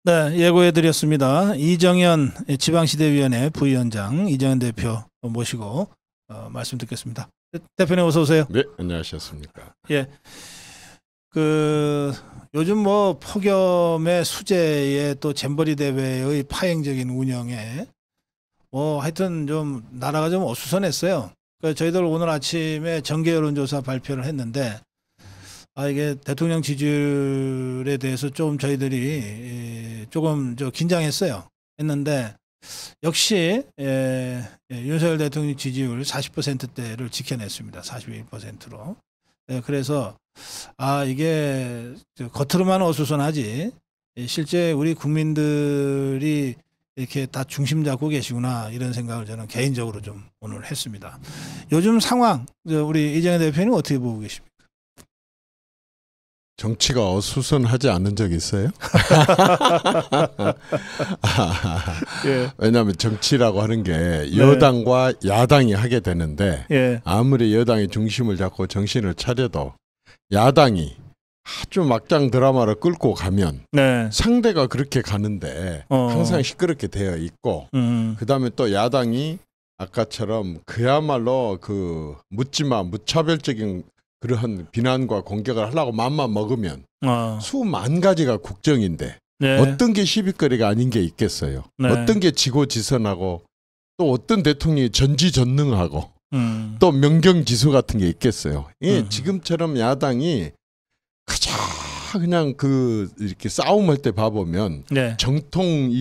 네, 예고해드렸습니다. 이정현 지방시대위원회 부위원장 이정현 대표 모시고 말씀 듣겠습니다. 대표님 어서 오세요. 네, 안녕하셨습니까? 예, 요즘 뭐 폭염의 수재에 또 잼버리 대회의 파행적인 운영에 하여튼 좀 나라가 좀 어수선했어요. 그러니까 저희들 오늘 아침에 정계 여론조사 발표를 했는데 이게 대통령 지지율에 대해서 좀 저희들이 조금 긴장했어요. 했는데 역시 윤석열 대통령 지지율 40%대를 지켜냈습니다. 41%로. 그래서 이게 겉으로만 어수선하지 실제 우리 국민들이 이렇게 다 중심 잡고 계시구나 이런 생각을 저는 개인적으로 좀 오늘 했습니다. 요즘 상황 우리 이정현 대표님 어떻게 보고 계십니까? 정치가 어수선하지 않은 적 있어요? 예. 왜냐하면 정치라고 하는 게 여당과 야당이 하게 되는데 아무리 여당이 중심을 잡고 정신을 차려도 야당이 아주 막장 드라마를 끌고 가면 상대가 그렇게 가는데 항상 시끄럽게 되어 있고 그다음에 또 야당이 아까처럼 그야말로 묻지마 무차별적인 그러한 비난과 공격을 하려고 맘만 먹으면 수만 가지가 국정인데 어떤 게 시비거리가 아닌 게 있겠어요. 어떤 게 지고지선하고 또 어떤 대통령이 전지전능하고 또 명경지수 같은 게 있겠어요. 지금처럼 야당이 가장 그냥 이렇게 싸움할 때 봐보면 정통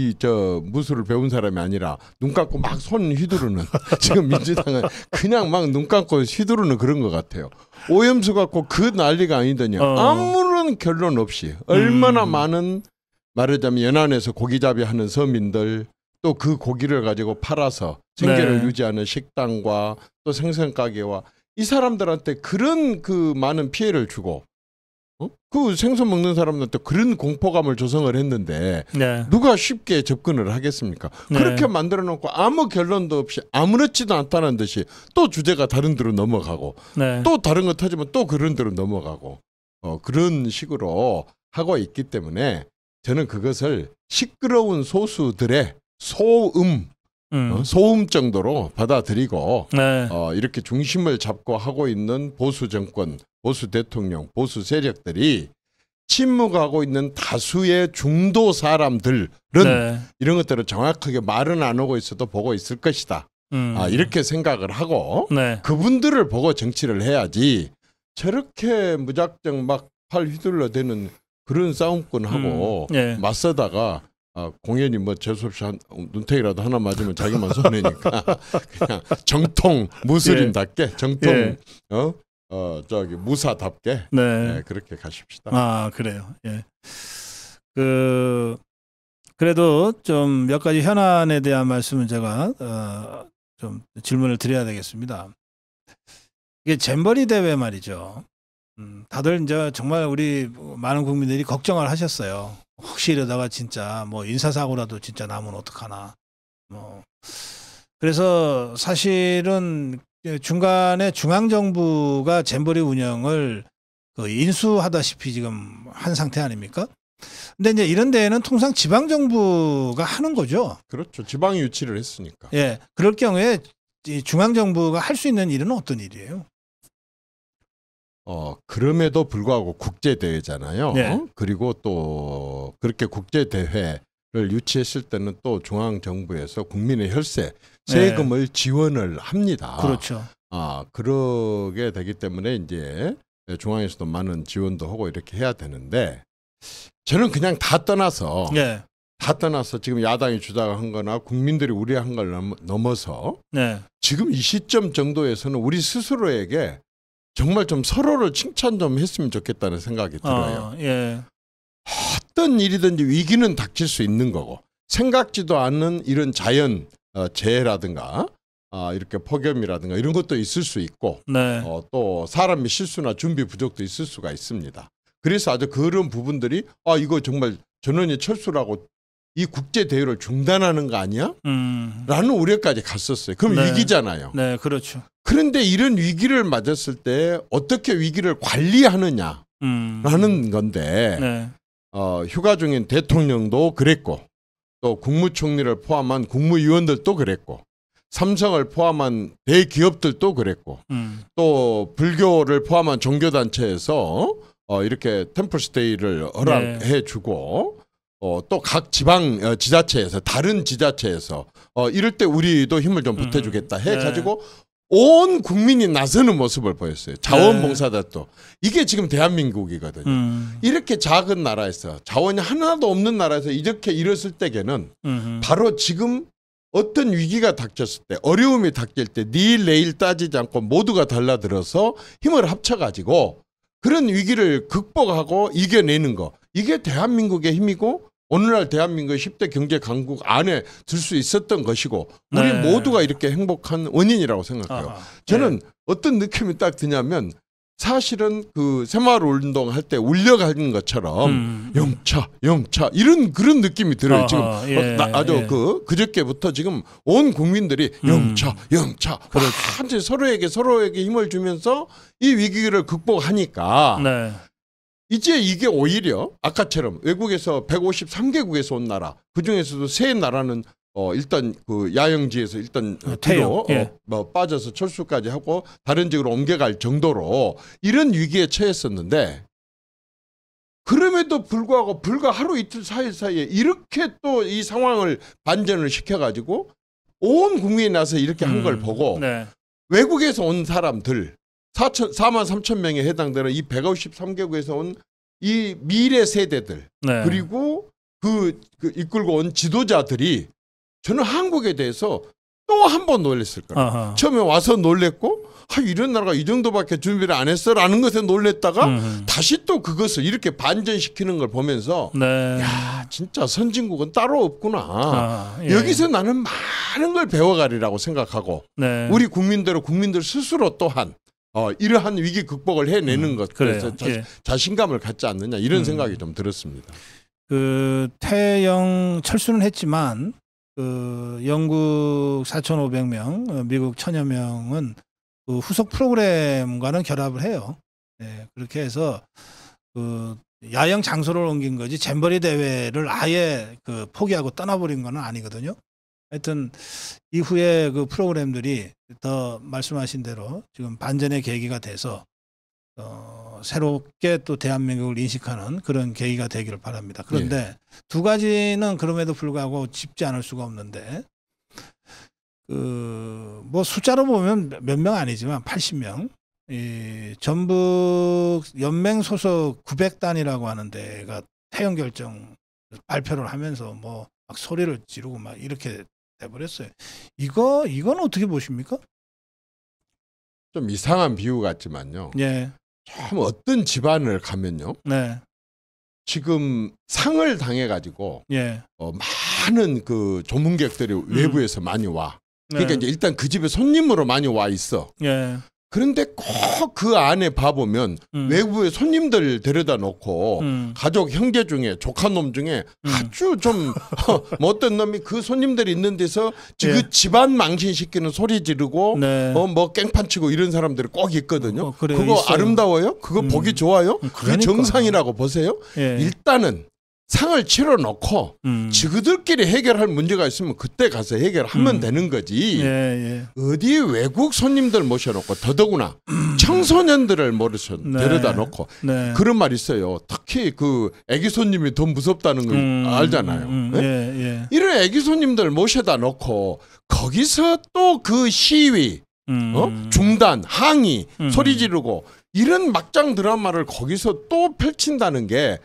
무술을 배운 사람이 아니라 눈 감고 막 손 휘두르는 지금 민주당은 그냥 막 눈 감고 휘두르는 그런 것 같아요. 오염수 갖고 그 난리가 아니더니 아무런 결론 없이 얼마나 많은 말하자면 연안에서 고기잡이 하는 서민들 또 그 고기를 가지고 팔아서 생계를 유지하는 식당과 또 생선가게와 이 사람들한테 그런 많은 피해를 주고 그 생선 먹는 사람들한테 그런 공포감을 조성을 했는데 누가 쉽게 접근을 하겠습니까? 그렇게 만들어 놓고 아무 결론도 없이 아무렇지도 않다는 듯이 또 주제가 다른 데로 넘어가고 또 다른 거 터지면 또 그런 데로 넘어가고 그런 식으로 하고 있기 때문에 저는 그것을 시끄러운 소수들의 소음 정도로 받아들이고 이렇게 중심을 잡고 하고 있는 보수 정권, 보수 대통령, 보수 세력들이 침묵하고 있는 다수의 중도 사람들은 이런 것들을 정확하게 말은 안 하고 있어도 보고 있을 것이다. 이렇게 생각을 하고 그분들을 보고 정치를 해야지 저렇게 무작정 막 팔 휘둘러대는 그런 싸움꾼하고 맞서다가 공연이 뭐 재수없이 눈탱이라도 하나 맞으면 자기만 손해니까 그냥 정통 무술인답게 정통 무사답게 그렇게 가십시다. 그래요. 그래도 좀 몇 가지 현안에 대한 말씀을 제가 좀 질문을 드려야 되겠습니다. 이게 잼버리 대회 말이죠. 다들 이제 정말 우리 많은 국민들이 걱정을 하셨어요. 혹시 이러다가 진짜 뭐 인사사고라도 진짜 나면 어떡하나. 그래서 사실은 중간에 중앙정부가 잼버리 운영을 인수하다시피 지금 한 상태 아닙니까? 근데 이제 이런 데에는 통상 지방정부가 하는 거죠. 그렇죠. 지방이 유치를 했으니까. 그럴 경우에 이 중앙정부가 할 수 있는 일은 어떤 일이에요? 그럼에도 불구하고 국제대회잖아요. 그리고 또 그렇게 국제대회를 유치했을 때는 또 중앙정부에서 국민의 혈세, 세금을 지원을 합니다. 그렇죠. 그러게 되기 때문에 이제 중앙에서도 많은 지원도 하고 이렇게 해야 되는데 저는 그냥 다 떠나서 지금 야당이 주장한 거나 국민들이 우려한 걸 넘어서 지금 이 시점 정도에서는 우리 스스로에게 정말 좀 서로를 칭찬 좀 했으면 좋겠다는 생각이 들어요. 어떤 일이든지 위기는 닥칠 수 있는 거고 생각지도 않는 이런 자연 재해라든가 이렇게 폭염이라든가 이런 것도 있을 수 있고 또 사람의 실수나 준비 부족도 있을 수가 있습니다. 그래서 아주 그런 부분들이 이거 정말 전원이 철수라고 이 국제대회를 중단하는 거 아니야? 라는 우려까지 갔었어요. 그럼 위기잖아요. 그렇죠. 그런데 이런 위기를 맞았을 때 어떻게 위기를 관리하느냐라는 건데 휴가 중인 대통령도 그랬고 또 국무총리를 포함한 국무위원들도 그랬고 삼성을 포함한 대기업들도 그랬고 또 불교를 포함한 종교단체에서 이렇게 템플스테이를 허락해주고 또 각 지방 지자체에서 다른 지자체에서 이럴 때 우리도 힘을 좀 보태주겠다 해가지고 온 국민이 나서는 모습을 보였어요. 자원봉사자도. 이게 지금 대한민국이거든요. 이렇게 작은 나라에서 자원이 하나도 없는 나라에서 이렇게 일었을 때에는 바로 지금 어떤 위기가 닥쳤을 때 어려움이 닥칠 때 내일 내일 따지지 않고 모두가 달라들어서 힘을 합쳐가지고 그런 위기를 극복하고 이겨내는 거. 이게 대한민국의 힘이고 오늘날 대한민국의 10대 경제 강국 안에 들 수 있었던 것이고 우리 모두가 이렇게 행복한 원인이라고 생각해요. 저는 어떤 느낌이 딱 드냐면 사실은 그 새마을운동 할 때 울려가는 것처럼 영차 이런 그런 느낌이 들어요. 지금 아주 그저께부터 지금 온 국민들이 영차 완전히 서로에게 힘을 주면서 이 위기를 극복하니까 이제 이게 오히려 아까처럼 외국에서 153개국에서 온 나라 그중에서도 세 나라는 일단 그 야영지에서 일단 뒤로 빠져서 철수까지 하고 다른 지역으로 옮겨갈 정도로 이런 위기에 처했었는데 그럼에도 불구하고 불과 하루 이틀 사이에 이렇게 또 이 상황을 반전을 시켜가지고 온 국민이 나서 이렇게 한 걸 보고 외국에서 온 사람들 4만 3천 명에 해당되는 이 153개국에서 온 이 미래 세대들 그리고 그 이끌고 온 지도자들이 저는 한국에 대해서 또 한 번 놀랬을 거예요. 처음에 와서 놀랬고 이런 나라가 이 정도밖에 준비를 안 했어라는 것에 놀랬다가 다시 또 그것을 이렇게 반전시키는 걸 보면서 야 진짜 선진국은 따로 없구나. 여기서 나는 많은 걸 배워가리라고 생각하고 우리 국민들 스스로 또한 이러한 위기 극복을 해내는 것에서 자신감을 갖지 않느냐 이런 생각이 좀 들었습니다. 그 태영 철수는 했지만 그 영국 4,500명, 미국 1,000여 명은 그 후속 프로그램과는 결합을 해요. 그렇게 해서 그 야영 장소를 옮긴 거지 잼버리 대회를 아예 그 포기하고 떠나버린 건 아니거든요. 하여튼 이후에 그 프로그램들이 더 말씀하신 대로 지금 반전의 계기가 돼서 새롭게 또 대한민국을 인식하는 그런 계기가 되기를 바랍니다. 그런데 두 가지는 그럼에도 불구하고 짚지 않을 수가 없는데 뭐 숫자로 보면 몇 명 아니지만 80명 이 전북 연맹 소속 900단이라고 하는 데가 태영 결정 발표를 하면서 뭐 막 소리를 지르고 막 이렇게 돼버렸어요. 이건 어떻게 보십니까? 좀 이상한 비유 같지만요. 참 어떤 집안을 가면요. 지금 상을 당해가지고 많은 그 조문객들이 외부에서 많이 와. 그러니까 이제 일단 그 집에 손님으로 많이 와 있어. 그런데 꼭 그 안에 봐보면 외부의 손님들 데려다 놓고 가족 형제 중에 조카놈 중에 아주 좀 못된 놈이 그 손님들이 있는 데서 그 집안 망신시키는 소리 지르고 뭐 깽판 치고 이런 사람들이 꼭 있거든요. 그거 있어요. 아름다워요? 그거 보기 좋아요? 그게 정상이라고 보세요? 일단은 상을 치러놓고 지그들끼리 해결할 문제가 있으면 그때 가서 해결하면 되는 거지. 어디 외국 손님들 모셔놓고 더더구나 청소년들을 데려다 놓고 그런 말 있어요. 특히 그 애기 손님이 더 무섭다는 걸 알잖아요. 이런 애기 손님들 모셔다 놓고 거기서 또 그 시위 중단 항의 소리 지르고 이런 막장 드라마를 거기서 또 펼친다는 게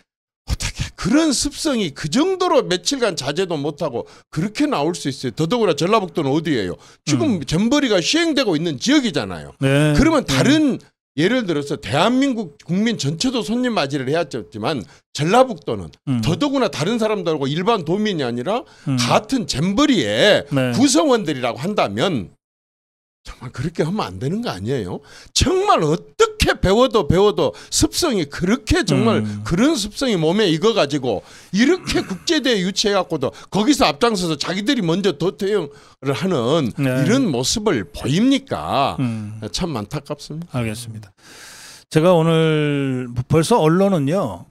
어떻게 그런 습성이 그 정도로 며칠간 자제도 못하고 그렇게 나올 수 있어요. 더더구나 전라북도는 어디예요? 지금 잼버리가 시행되고 있는 지역이잖아요. 그러면 다른 예를 들어서 대한민국 국민 전체도 손님 맞이를 해야겠지만 전라북도는 더더구나 다른 사람들하고 일반 도민이 아니라 같은 잼버리의 구성원들이라고 한다면 정말 그렇게 하면 안 되는 거 아니에요? 정말 어떻게 배워도 습성이 그렇게 정말 그런 습성이 몸에 익어가지고 이렇게 국제대회 유치해갖고도 거기서 앞장서서 자기들이 먼저 도태형을 하는 이런 모습을 보입니까? 참 안타깝습니다. 알겠습니다. 제가 오늘 벌써 언론은요.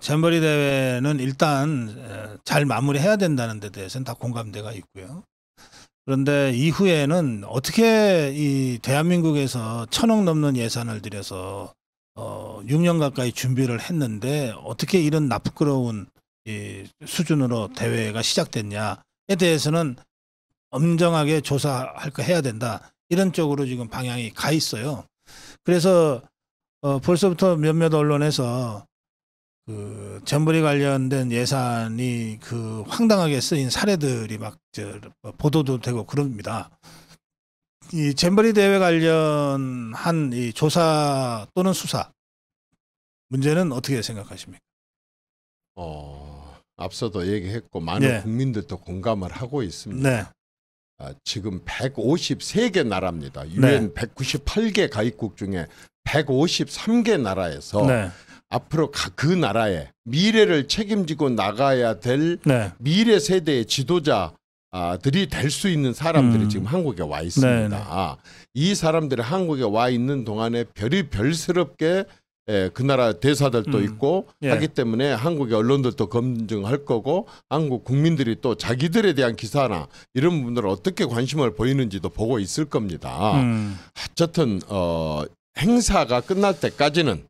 잼버리 대회는 일단 잘 마무리해야 된다는 데 대해서는 다 공감대가 있고요. 그런데 이후에는 어떻게 이 대한민국에서 1,000억 넘는 예산을 들여서 6년 가까이 준비를 했는데 어떻게 이런 나쁘끄러운 이 수준으로 대회가 시작됐냐에 대해서는 엄정하게 조사할 거 해야 된다. 이런 쪽으로 지금 방향이 가 있어요. 그래서 벌써부터 몇몇 언론에서 그 잼버리 관련된 예산이 그 황당하게 쓰인 사례들이 막 보도도 되고 그럽니다. 이 잼버리 대회 관련한 이 조사 또는 수사 문제는 어떻게 생각하십니까? 앞서도 얘기했고 많은 네. 국민들도 공감을 하고 있습니다. 네. 지금 153개 나라입니다. UN 198개 가입국 중에 153개 나라에서 네. 앞으로 그 나라의 미래를 책임지고 나가야 될 네. 미래 세대의 지도자들이 될 수 있는 사람들이 지금 한국에 와 있습니다. 이 사람들이 한국에 와 있는 동안에 별스럽게 그 나라 대사들도 있고 하기 때문에 한국의 언론들도 검증할 거고 한국 국민들이 또 자기들에 대한 기사나 이런 부분들을 어떻게 관심을 보이는지도 보고 있을 겁니다. 어쨌든 행사가 끝날 때까지는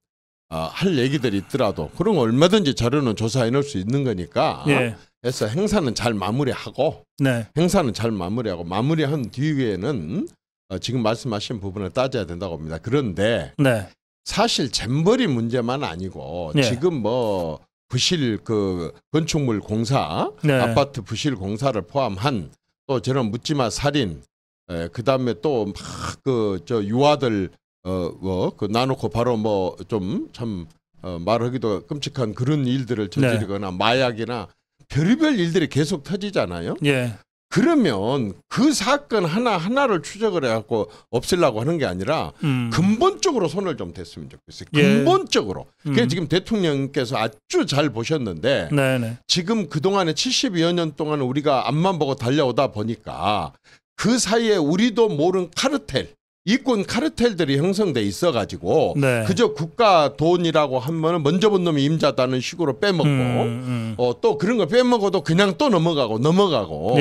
할 얘기들이 있더라도 그런 거 얼마든지 자료는 조사해 놓을 수 있는 거니까 그래서 행사는 잘 마무리하고 행사는 잘 마무리하고 마무리한 뒤에는 지금 말씀하신 부분을 따져야 된다고 봅니다. 그런데 사실 잼버리 문제만 아니고 지금 뭐 부실 그 건축물 공사 아파트 부실 공사를 포함한 또 저런 묻지마 살인 그다음에 또 막 그 저 유아들 그 놔놓고 바로 뭐 좀 참 말하기도 끔찍한 그런 일들을 저지르거나 마약이나 별의별 일들이 계속 터지잖아요. 그러면 그 사건 하나를 추적을 해갖고 없애려고 하는 게 아니라 근본적으로 손을 좀 댔으면 좋겠어요. 근본적으로. 그게 지금 대통령께서 아주 잘 보셨는데 지금 그동안에 70여 년 동안 우리가 앞만 보고 달려오다 보니까 그 사이에 우리도 모르는 카르텔 이권 카르텔들이 형성돼 있어가지고 그저 국가 돈이라고 하면 먼저 본 놈이 임자다는 식으로 빼먹고 또 그런 거 빼먹어도 그냥 또 넘어가고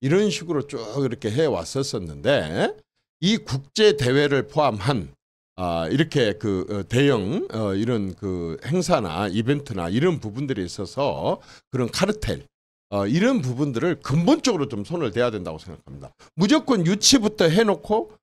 이런 식으로 쭉 이렇게 해왔었는데 이 국제 대회를 포함한 이렇게 그 대형 이런 그 행사나 이벤트나 이런 부분들에 있어서 그런 카르텔 이런 부분들을 근본적으로 좀 손을 대야 된다고 생각합니다. 무조건 유치부터 해놓고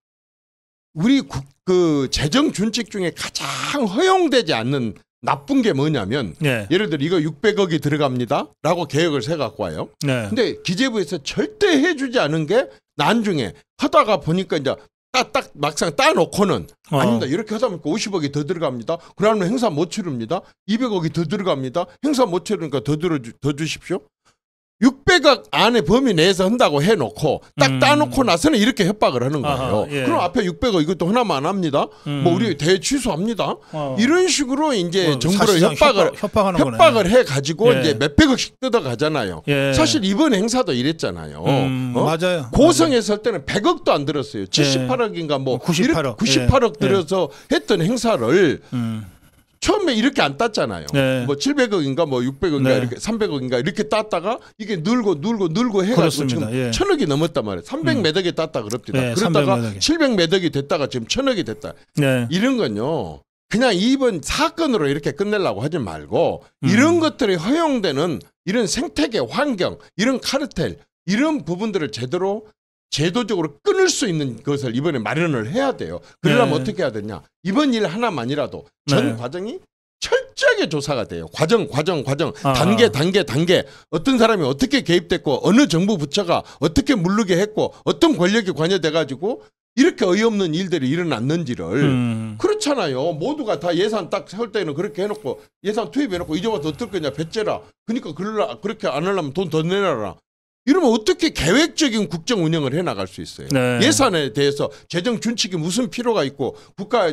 우리 그 재정 준칙 중에 가장 허용되지 않는 나쁜 게 뭐냐면 예를 들어 이거 600억이 들어갑니다 라고 계획을 세갖고 와요. 근데 기재부에서 절대 해주지 않은 게 나중에 하다가 보니까 이제 딱 막상 따놓고는 아닙니다. 이렇게 하다 보니까 50억이 더 들어갑니다. 그러면 행사 못 치릅니다. 200억이 더 들어갑니다. 행사 못 치르니까 더 주십시오. 600억 안에 범위 내에서 한다고 해놓고 딱 따놓고 나서는 이렇게 협박을 하는 거예요. 그럼 앞에 600억 이것도 하나만 안 합니다. 뭐 우리 대회 취소합니다. 이런 식으로 이제 정부를 협박을 해가지고 이제 몇백억씩 뜯어가잖아요. 사실 이번 행사도 이랬잖아요. 맞아요. 고성했을 때는 100억도 안 들었어요. 78억인가 뭐 98억 들여서 했던 행사를 처음에 이렇게 안 땄잖아요. 뭐 700억인가 뭐 600억인가 이렇게 300억인가 이렇게 땄다가 이게 늘고 해가지고 그렇습니다. 지금 1000억이 넘었단 말이에요. 300 몇 억이 땄다 그럽니다. 그러다가 700 몇 억이 됐다가 지금 1000억이 됐다. 이런 건요. 그냥 이번 사건으로 이렇게 끝내려고 하지 말고 이런 것들이 허용되는 이런 생태계 환경, 이런 카르텔 이런 부분들을 제도적으로 끊을 수 있는 것을 이번에 마련을 해야 돼요. 그러려면 어떻게 해야 되냐. 이번 일 하나만이라도 전 과정이 철저하게 조사가 돼요. 과정 단계 어떤 사람이 어떻게 개입됐고 어느 정부 부처가 어떻게 물르게 했고 어떤 권력이 관여돼가지고 이렇게 어이없는 일들이 일어났는지를 그렇잖아요. 모두가 다 예산 딱 세울 때는 그렇게 해놓고 예산 투입해놓고 이제부터 어떨 거냐 배째라. 그러니까 그렇게 안 하려면 돈 더 내놔라. 이러면 어떻게 계획적인 국정 운영을 해나갈 수 있어요. 예산에 대해서 재정 준칙이 무슨 필요가 있고 국가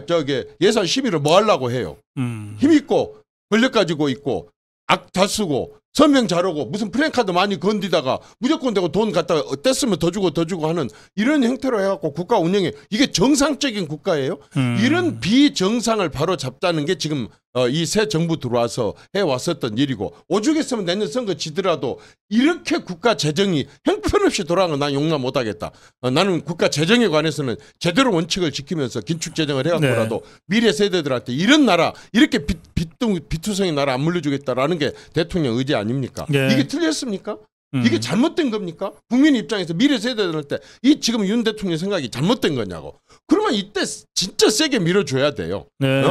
예산 심의를 뭐 하려고 해요. 힘 있고 권력 가지고 있고 악 다 쓰고 선명 잘하고 무슨 프랜카드 많이 건디다가 무조건 되고 돈 갖다가 뗐으면 더 주고 하는 이런 형태로 해갖고 국가 운영에 이게 정상적인 국가예요? 이런 비정상을 바로 잡자는 게 지금 이 새 정부 들어와서 해왔었던 일이고 오죽했으면 내년 선거 지더라도 이렇게 국가 재정이 형편없이 돌아가는 건 난 용납 못하겠다. 나는 국가 재정에 관해서는 제대로 원칙을 지키면서 긴축 재정을 해갖고라도 미래 세대들한테 이런 나라 이렇게 비투성이 나라 안 물려주겠다라는 게 대통령 의지 아닙니까? 이게 틀렸습니까? 이게 잘못된 겁니까? 국민 입장에서 미래 세대들한테 이 지금 윤 대통령 생각이 잘못된 거냐고. 그러면 이때 진짜 세게 밀어줘야 돼요.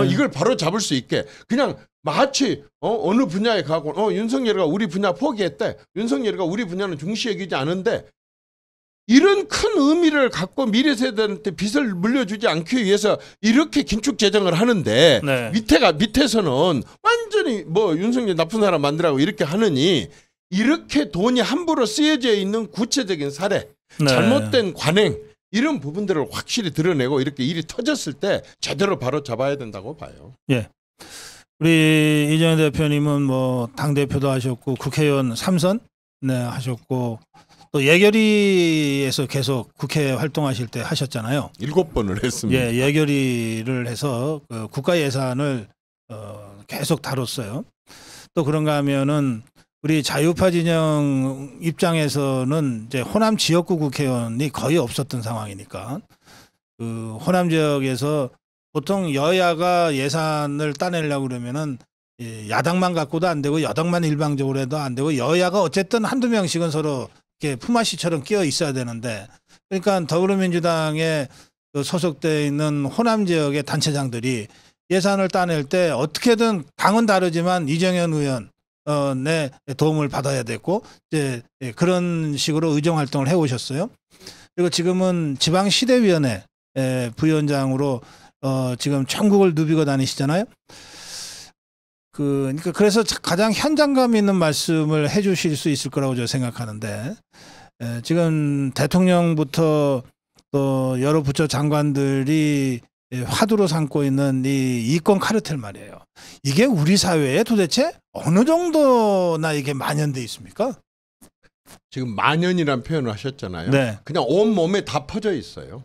이걸 바로 잡을 수 있게 그냥 마치 어느 분야에 가고 윤석열이가 우리 분야 포기했대. 윤석열이가 우리 분야는 중시 여기지 않은데 이런 큰 의미를 갖고 미래 세대한테 빚을 물려주지 않기 위해서 이렇게 긴축 재정을 하는데 밑에서는 완전히 뭐 윤석열 나쁜 사람 만들라고 이렇게 하느니 이렇게 돈이 함부로 쓰여져 있는 구체적인 사례, 잘못된 관행 이런 부분들을 확실히 드러내고 이렇게 일이 터졌을 때 제대로 바로 잡아야 된다고 봐요. 예. 우리 이정현 대표님은 뭐 당대표도 하셨고 국회의원 3선 하셨고 또 예결위에서 계속 국회 활동하실 때 하셨잖아요. 7번을 했습니다. 예, 예결위를 해서 그 국가 예산을 계속 다뤘어요. 또 그런가 하면은 우리 자유파 진영 입장에서는 이제 호남 지역구 국회의원이 거의 없었던 상황이니까 그 호남 지역에서 보통 여야가 예산을 따내려고 그러면은 야당만 갖고도 안 되고 여당만 일방적으로 해도 안 되고 여야가 어쨌든 한두 명씩은 서로 이렇게 품앗이처럼 끼어 있어야 되는데 그러니까 더불어민주당에 소속돼 있는 호남 지역의 단체장들이 예산을 따낼 때 어떻게든 당은 다르지만 이정현 의원 내 도움을 받아야 됐고 이제 그런 식으로 의정 활동을 해 오셨어요. 그리고 지금은 지방시대위원회 부위원장으로 지금 전국을 누비고 다니시잖아요. 그러니까 그래서 가장 현장감 있는 말씀을 해주실 수 있을 거라고 저는 생각하는데 지금 대통령부터 또 여러 부처 장관들이 화두로 삼고 있는 이 이권 카르텔 말이에요. 이게 우리 사회에 도대체 어느 정도나 이게 만연돼 있습니까? 지금 만연이라는 표현을 하셨잖아요. 네. 그냥 온 몸에 다 퍼져 있어요.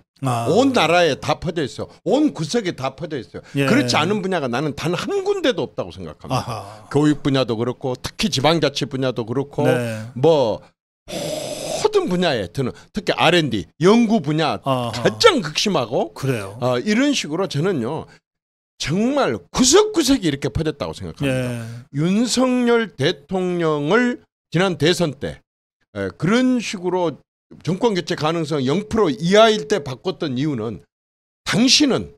온 나라에 다 퍼져 있어요. 온 구석에 다 퍼져 있어요. 예. 그렇지 않은 분야가 나는 단 한 군데도 없다고 생각합니다. 아하. 교육 분야도 그렇고 특히 지방자치 분야도 그렇고 뭐 모든 분야에 특히 R&D 연구 분야 가장 극심하고 그래요. 이런 식으로 저는요 정말 구석구석이 이렇게 퍼졌다고 생각합니다. 윤석열 대통령을 지난 대선 때 그런 식으로 정권 교체 가능성 0% 이하일 때 바꿨던 이유는 당신은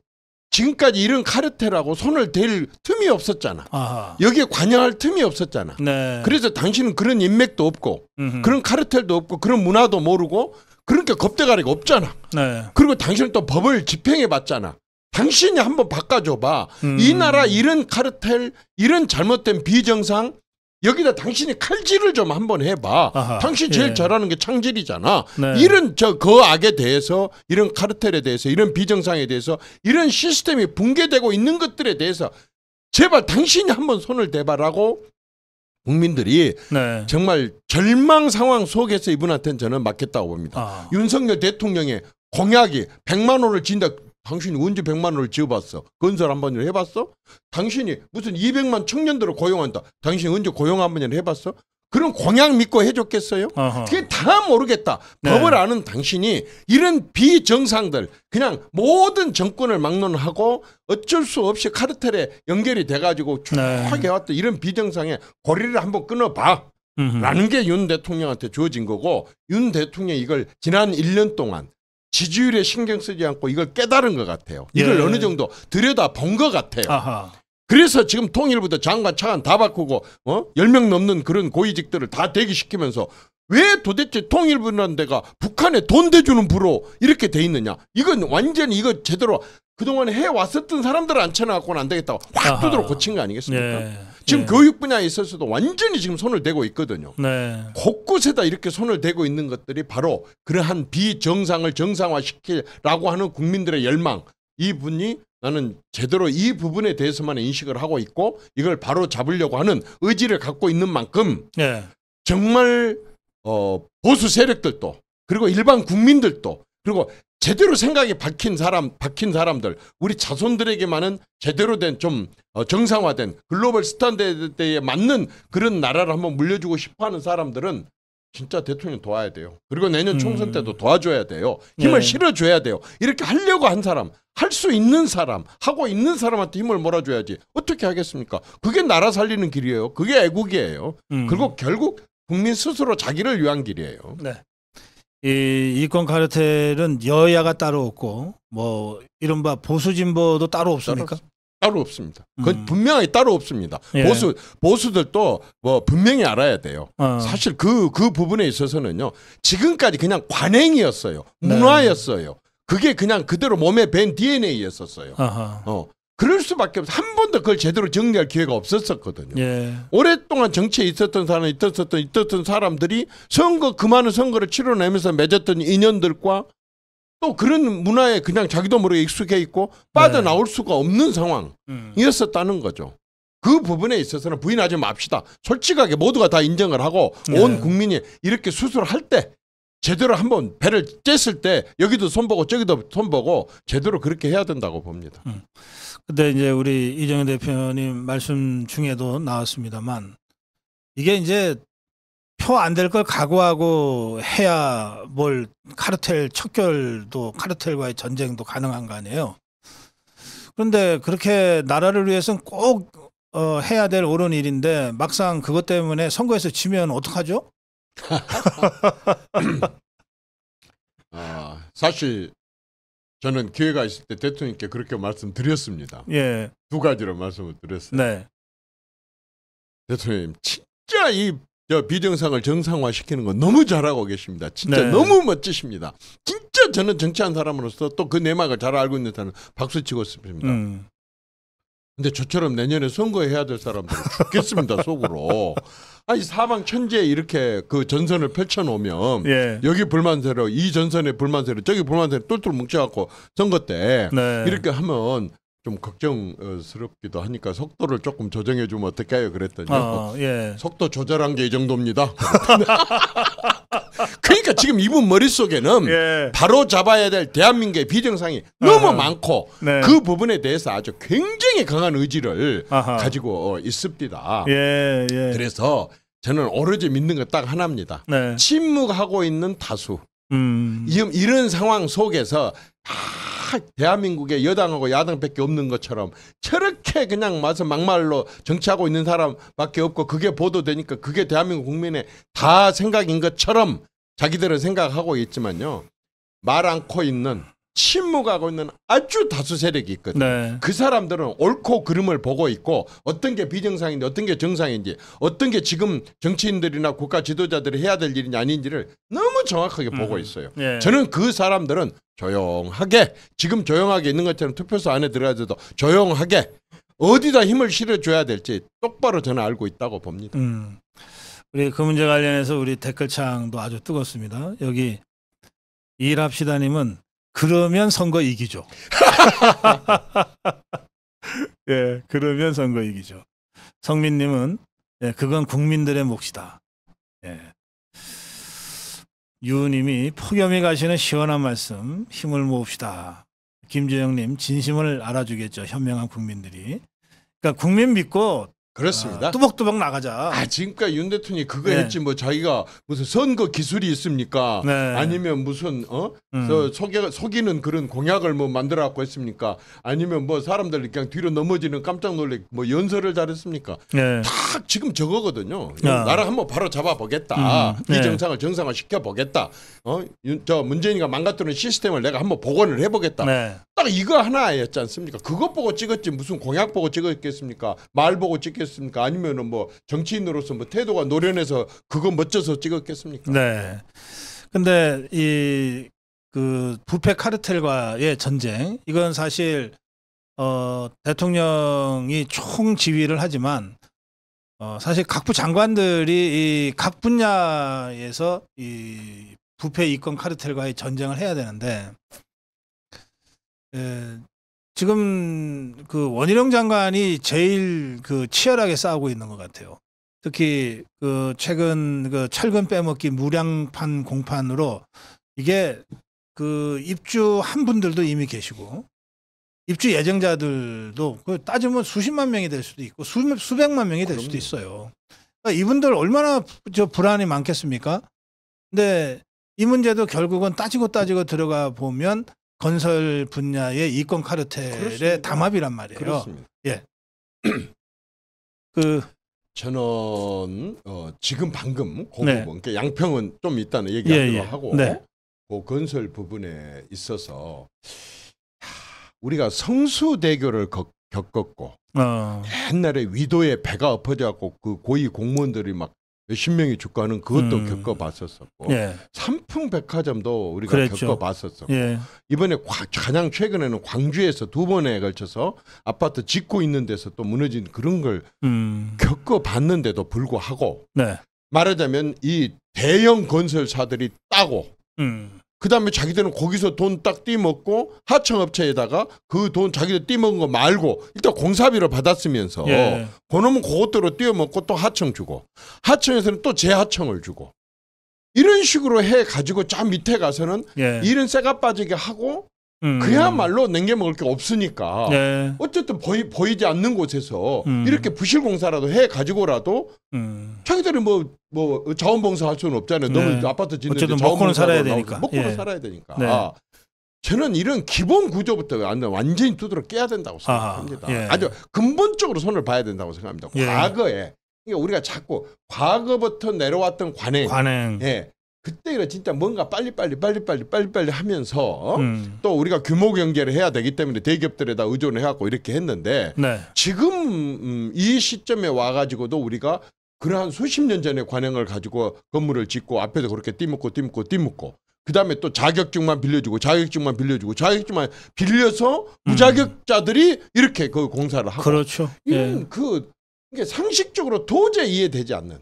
지금까지 이런 카르텔하고 손을 댈 틈이 없었잖아. 아하. 여기에 관여할 틈이 없었잖아. 네. 그래서 당신은 그런 인맥도 없고 그런 카르텔도 없고 그런 문화도 모르고 그러니까 겁대가리가 없잖아. 네. 그리고 당신은 또 법을 집행해 봤잖아. 당신이 한번 바꿔줘봐. 이 나라 이런 카르텔 이런 잘못된 비정상 여기다 당신이 칼질을 좀 한번 해봐. 아하, 당신 제일 잘하는 게 창질이잖아. 네. 이런 그 악에 대해서 이런 카르텔에 대해서 이런 비정상에 대해서 이런 시스템이 붕괴되고 있는 것들에 대해서 제발 당신이 한번 손을 대봐라고 국민들이 정말 절망 상황 속에서 이분한테는 저는 맡겼다고 봅니다. 윤석열 대통령의 공약이 100만 원을 진다. 당신이 언제 100만 원을 지어봤어? 건설 한 번을 해봤어? 당신이 무슨 200만 청년들을 고용한다. 당신이 언제 고용 한 번을 해봤어? 그런 공약 믿고 해줬겠어요? 그게 다 모르겠다. 법을 아는 당신이 이런 비정상들 그냥 모든 정권을 막론하고 어쩔 수 없이 카르텔에 연결이 돼가지고 쭉 해왔던 이런 비정상에 고리를 한번 끊어봐. 라는 게 윤 대통령한테 주어진 거고 윤 대통령이 이걸 지난 1년 동안 지지율에 신경 쓰지 않고 이걸 깨달은 것 같아요. 이걸 어느 정도 들여다 본 것 같아요. 아하. 그래서 지금 통일부도 장관 차관 다 바꾸고 10명 넘는 그런 고위직들을 다 대기시키면서 왜 도대체 통일부라는 데가 북한에 돈 대주는 부로 이렇게 돼 있느냐. 이건 완전히 이거 제대로 그동안 해왔었던 사람들을 앉혀놔갖고는 안 되겠다고 확 두드러 고친 거 아니겠습니까? 지금 교육 분야에 있어서도 완전히 지금 손을 대고 있거든요. 곳곳에다 이렇게 손을 대고 있는 것들이 바로 그러한 비정상을 정상화시키라고 하는 국민들의 열망. 이분이 나는 제대로 이 부분에 대해서만 인식을 하고 있고 이걸 바로 잡으려고 하는 의지를 갖고 있는 만큼 예. 정말 보수 세력들도 그리고 일반 국민들도 그리고 제대로 생각이 박힌 사람들 우리 자손들에게만은 제대로 된 좀 정상화된 글로벌 스탠다드에 맞는 그런 나라를 한번 물려주고 싶어하는 사람들은 진짜 대통령 도와야 돼요. 그리고 내년 총선 때도 도와줘야 돼요. 힘을 실어줘야 돼요. 이렇게 하려고 한 사람, 할 수 있는 사람, 하고 있는 사람한테 힘을 몰아줘야지. 어떻게 하겠습니까? 그게 나라 살리는 길이에요. 그게 애국이에요. 그리고 결국 국민 스스로 자기를 위한 길이에요. 네. 이 이권 카르텔은 여야가 따로 없고 뭐 이른바 보수 진보도 따로 없습니까? 따로 없습니다. 그건 분명히 따로 없습니다. 예. 보수들도 뭐 분명히 알아야 돼요. 사실 그 부분에 있어서는요. 지금까지 그냥 관행이었어요. 문화였어요. 그게 그냥 그대로 몸에 밴 DNA였었어요. 그럴 수밖에 없어요. 한 번도 그걸 제대로 정리할 기회가 없었거든요. 예. 오랫동안 정치에 있었던 사람들이 그 많은 선거를 치러내면서 맺었던 인연들과 또 그런 문화에 그냥 자기도 모르게 익숙해 있고 빠져나올 수가 없는 상황이었었다는 거죠. 그 부분에 있어서는 부인하지 맙시다. 솔직하게 모두가 다 인정을 하고 온 국민이 이렇게 수술할 때 제대로 한번 배를 쬐을 때 여기도 손보고 저기도 손보고 제대로 그렇게 해야 된다고 봅니다. 근데 이제 우리 이정현 대표님 말씀 중에도 나왔습니다만 이게 이제 표 안 될 걸 각오하고 해야 뭘 카르텔 척결도 카르텔과의 전쟁도 가능한 거 아니에요. 그런데 그렇게 나라를 위해서는 꼭 해야 될 옳은 일인데 막상 그것 때문에 선거에서 지면 어떡하죠? 사실 저는 기회가 있을 때 대통령께 그렇게 말씀드렸습니다. 예. 두 가지로 말씀을 드렸어요. 네. 대통령님 진짜 이 비정상을 정상화시키는 거 너무 잘하고 계십니다. 진짜 네. 너무 멋지십니다. 진짜 저는 정치한 사람으로서 또 그 내막을 잘 알고 있는 사람은 박수 치고 싶습니다. 근데 저처럼 내년에 선거해야 될 사람들은 죽겠습니다. 속으로. 아니 사방 천지에 이렇게 그 전선을 펼쳐놓으면 여기 불만세로 이 전선에 불만세로 저기 불만세로 똘똘 뭉쳐갖고 선거 때 이렇게 하면 좀 걱정스럽기도 하니까 속도를 조금 조정해주면 어떨까요? 그랬더니요. 속도 조절한 게 이 정도입니다. 그러니까 지금 이분 머릿속에는 바로 잡아야 될 대한민국의 비정상이 너무 많고 그 부분에 대해서 아주 굉장히 강한 의지를 가지고 있습니다. 그래서 저는 오로지 믿는 거 딱 하나입니다. 침묵하고 있는 다수. 이런 상황 속에서 대한민국의 여당하고 야당밖에 없는 것처럼 저렇게 그냥 와서 막말로 정치하고 있는 사람밖에 없고 그게 보도되니까 그게 대한민국 국민의 다 생각인 것처럼 자기들은 생각하고 있지만요. 말 않고 있는 침묵하고 있는 아주 다수 세력이 있거든요. 그 사람들은 옳고 그름을 보고 있고 어떤 게 비정상인지 어떤 게 정상인지 어떤 게 지금 정치인들이나 국가 지도자들이 해야 될 일인지 아닌지를 너무 정확하게 보고 있어요. 저는 그 사람들은 조용하게 지금 조용하게 있는 것처럼 투표소 안에 들어가서도 조용하게 어디다 힘을 실어줘야 될지 똑바로 저는 알고 있다고 봅니다. 우리 그 문제 관련해서 우리 댓글창도 아주 뜨겁습니다. 여기 일합시다님은 그러면 선거 이기죠. 예, 그러면 선거 이기죠. 성민님은 그건 국민들의 몫이다. 예. 유님이 폭염이 가시는 시원한 말씀 힘을 모읍시다. 김재영님 진심을 알아주겠죠. 현명한 국민들이. 그러니까 국민 믿고 그렇습니다. 뚜벅뚜벅 나가자. 지금까지 윤 대통령이 그거 했지 뭐 자기가 무슨 선거 기술이 있습니까? 아니면 무슨 속이는 그런 공약을 뭐 만들어 갖고 했습니까? 아니면 뭐 사람들 그냥 뒤로 넘어지는 깜짝 놀래 뭐 연설을 잘했습니까? 다 지금 저거거든요. 나라 한번 바로 잡아보겠다. 이 정상을 정상화 시켜보겠다. 저 문재인이가 망가뜨리는 시스템을 내가 한번 복원을 해보겠다. 딱 이거 하나였지 않습니까? 그것 보고 찍었지 무슨 공약 보고 찍었겠습니까? 말 보고 찍겠습니까? 아니면은 뭐 정치인으로서 뭐 태도가 노련해서 그거 멋져서 찍었겠습니까? 네. 근데 이 그 부패 카르텔과의 전쟁 이건 사실 대통령이 총지휘를 하지만 사실 각부 장관들이 이 각 분야에서 이 부패 이권 카르텔과의 전쟁을 해야 되는데 지금 그 원희룡 장관이 제일 그 치열하게 싸우고 있는 것 같아요. 특히 그 최근 그 철근 빼먹기 무량판 공판으로 이게 그 입주한 분들도 이미 계시고 입주 예정자들도 그 따지면 수십만 명이 될 수도 있고 수백만 명이 될 수도 있어요. 그러니까 이분들 얼마나 불안이 많겠습니까? 근데 이 문제도 결국은 따지고 들어가 보면 건설 분야의 이권 카르텔의 그렇습니다. 담합이란 말이에요. 그렇습니다. 예. 저는 지금 방금 그 부분, 그러니까 양평은 좀 이따는 얘기하기로 하고 그 건설 부분에 있어서 우리가 성수대교를 겪었고 옛날에 위도에 배가 엎어져갖고 그 고위 공무원들이 막 몇십 명이 죽고 하는 그것도 겪어봤었었고 삼풍백화점도 우리가 겪어봤었었고 이번에 가장 최근에는 광주에서 2번에 걸쳐서 아파트 짓고 있는 데서 또 무너진 그런 걸 겪어봤는데도 불구하고 말하자면 이 대형 건설사들이 따고 그다음에 자기들은 거기서 돈 딱 띠먹고 하청업체에다가 그 돈 자기들 띠먹은 거 말고 일단 공사비를 받았으면서 그놈은 그것대로 띄어먹고 또 하청 주고 하청에서는 또 재하청을 주고 이런 식으로 해가지고 저 밑에 가서는 일은 쇠가 빠지게 하고 그야말로 냉겨 먹을 게 없으니까 어쨌든 보이지 않는 곳에서 이렇게 부실공사라도 해가지고라도 자기들이 뭐 자원봉사 할 수는 없잖아요. 너무 아파트 짓는데 어쨌든 먹고는 살아야 되니까. 먹고는 살아야 되니까. 저는 이런 기본 구조부터 완전히 두드러 깨야 된다고 생각합니다. 아주 근본적으로 손을 봐야 된다고 생각합니다. 과거에 그러니까 우리가 자꾸 과거부터 내려왔던 관행. 그때 진짜 뭔가 빨리빨리 하면서 또 우리가 규모 경제를 해야 되기 때문에 대기업들에다 의존을 해갖고 이렇게 했는데 지금 이 시점에 와가지고도 우리가 그러한 수십 년 전의 관행을 가지고 건물을 짓고 앞에서 그렇게 띠묻고 그 다음에 또 자격증만 빌려주고 자격증만 빌려서 무자격자들이 이렇게 그 공사를 하고 이런 이게 상식적으로 도저히 이해되지 않는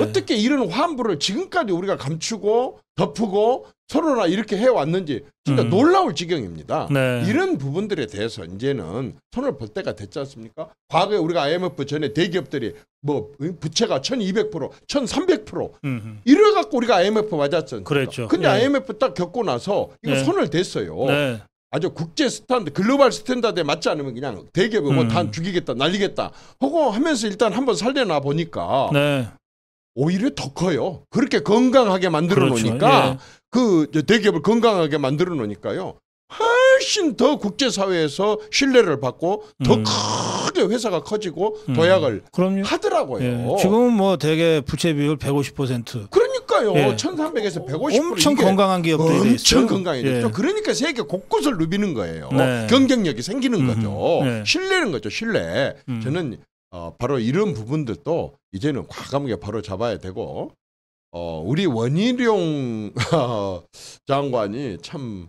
어떻게 이런 환부를 지금까지 우리가 감추고 덮고 서로나 이렇게 해왔는지 진짜 놀라울 지경입니다. 이런 부분들에 대해서 이제는 손을 볼 때가 됐지 않습니까? 과거에 우리가 IMF 전에 대기업들이 뭐 부채가 1200%, 1300% 이래갖고 우리가 IMF 맞았잖아요. 그랬죠. 근데 IMF 딱 겪고 나서 이거 손을 댔어요. 아주 국제 스탠드, 글로벌 스탠다드에 맞지 않으면 그냥 대기업이 뭐 다 죽이겠다, 날리겠다 하고 하면서 일단 한번 살려놔 보니까 오히려 더 커요. 그렇게 건강하게 만들어 놓으니까 그 대기업을 건강하게 만들어 놓으니까요. 훨씬 더 국제사회에서 신뢰를 받고 더 크게 회사가 커지고 도약을 하더라고요. 지금은 뭐 대개 부채 비율 150%. 그러니까요. 1300에서 150%. 엄청 건강한 기업들이 엄청 건강해졌죠. 그러니까 세계 곳곳을 누비는 거예요. 경쟁력이 생기는 거죠. 신뢰는 거죠. 신뢰. 저는 바로 이런 부분들도 이제는 과감하게 바로 잡아야 되고 우리 원희룡 장관이 참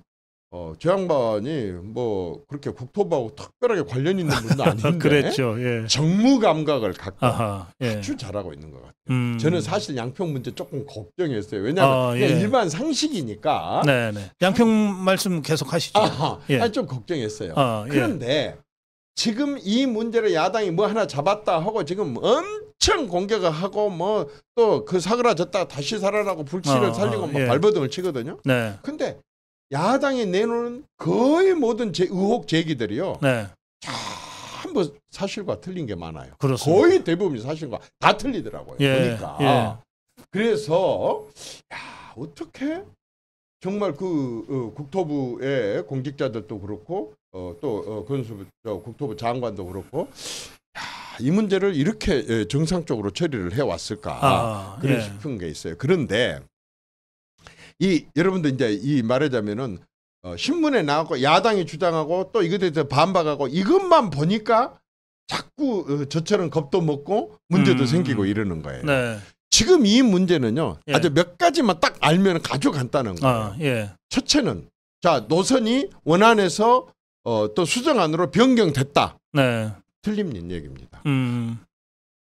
저 양반이 뭐 그렇게 국토부하고 특별하게 관련 있는 분도 아닌데 그랬죠. 정무 감각을 갖고 아주 잘하고 있는 것 같아요. 저는 사실 양평 문제 조금 걱정했어요. 왜냐하면 일반 상식이니까. 양평 말씀 계속 하시죠. 좀 걱정했어요. 그런데 지금 이 문제를 야당이 뭐 하나 잡았다 하고 지금 엄청 공격을 하고 뭐 또 그 사그라졌다 다시 살아나고 불씨를 살리고 막 발버둥을 치거든요. 근데 야당이 내놓은 거의 모든 의혹 제기들이요. 전부 사실과 틀린 게 많아요. 그렇습니다. 거의 대부분이 사실과 다 틀리더라고요. 보니까. 그래서 어떻게 정말 그 국토부의 공직자들도 그렇고 또 국토부 장관도 그렇고 이 문제를 이렇게 정상적으로 처리를 해왔을까 그런 싶은 게 있어요. 그런데 여러분들 이제 이 말하자면은 신문에 나왔고 야당이 주장하고 또 이것에 대해서 반박하고 이것만 보니까 자꾸 저처럼 겁도 먹고 문제도 생기고 이러는 거예요. 지금 이 문제는요. 아주 몇 가지만 딱 알면 아주 간단한 거예요. 첫째는 자 노선이 원안에서 또 수정안으로 변경됐다. 틀린 얘기입니다.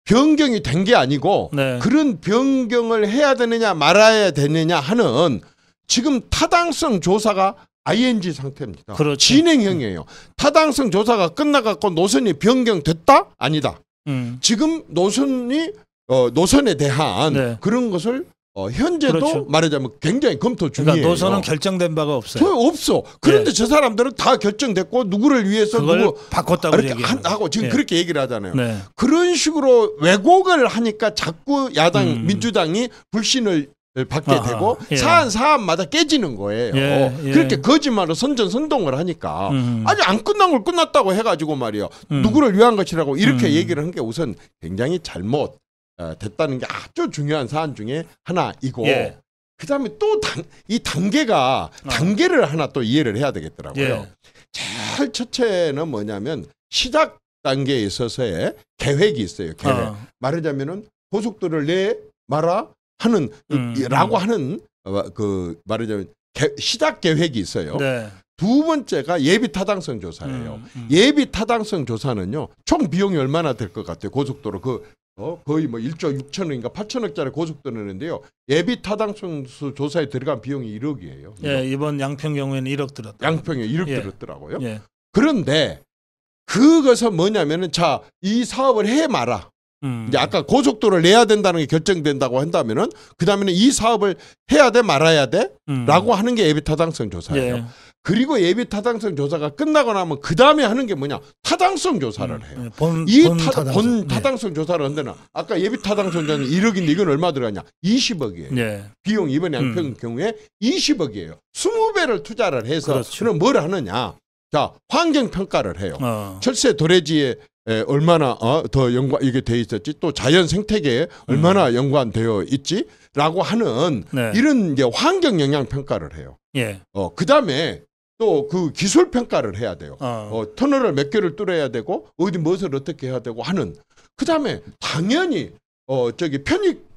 변경이 된 게 아니고 그런 변경을 해야 되느냐 말아야 되느냐 하는 지금 타당성 조사가 ING 상태입니다. 그렇죠. 진행형이에요. 타당성 조사가 끝나갖고 노선이 변경됐다? 아니다. 지금 노선에 대한 네. 그런 것을 현재도 그렇죠. 말하자면 굉장히 검토 중이에요. 그러니까 노선은 결정된 바가 없어요. 없어. 그런데 저 사람들은 다 결정됐고 누구를 위해서 그걸 바꿨다고 이렇게 하고 지금 그렇게 얘기를 하잖아요. 네. 그런 식으로 왜곡을 하니까 자꾸 야당 민주당이 불신을 받게 되고 사안마다 깨지는 거예요. 그렇게 거짓말로 선전선동을 하니까 아직 안 끝난 걸 끝났다고 해가지고 말이요. 누구를 위한 것이라고 이렇게 얘기를 한 게 우선 굉장히 잘못 됐다는 게 아주 중요한 사안 중에 하나이고 그다음에 또 이 단계를 하나 또 이해를 해야 되겠더라고요. 제일 첫째는 뭐냐면 시작 단계에 있어서의 계획이 있어요. 계획. 말하자면은 고속도로를 내 마라 하는 라고 하는 그 말하자면 시작 계획이 있어요. 네. 두 번째가 예비 타당성 조사예요. 예비 타당성 조사는요. 총 비용이 얼마나 될 것 같아요? 고속도로 거의 뭐 1조 6천억인가 8천억짜리 고속도로인데요. 예비 타당성 조사에 들어간 비용이 1억이에요. 예, 이번 양평 경우에는 1억 들었다. 양평에 1억 들었더라고요. 그런데 그것은 뭐냐면은 자, 이 사업을 해 마라. 이제 아까 고속도로를 내야 된다는 게 결정된다고 한다면은 그다음에는 이 사업을 해야 돼 말아야 돼라고 하는 게 예비 타당성 조사예요. 그리고 예비 타당성 조사가 끝나고 나면 그 다음에 하는 게 뭐냐? 타당성 조사를 해요. 본 타당성 조사를 한다는 아까 예비 타당성 조사는 1억인데 이건 얼마 들어가냐? 20억이에요. 비용 이번 양평 경우에 20억이에요. 20배를 투자를 해서 그럼 뭘 하느냐? 자, 환경 평가를 해요. 철새 도래지에 얼마나 더 이게 돼 있었지? 또 자연 생태계에 얼마나 연관되어 있지라고 하는 이런 이제 환경 영향 평가를 해요. 그다음에 또 그 기술 평가를 해야 돼요. 터널을 몇 개를 뚫어야 되고 어디 무엇을 어떻게 해야 되고 하는. 그다음에 당연히 편익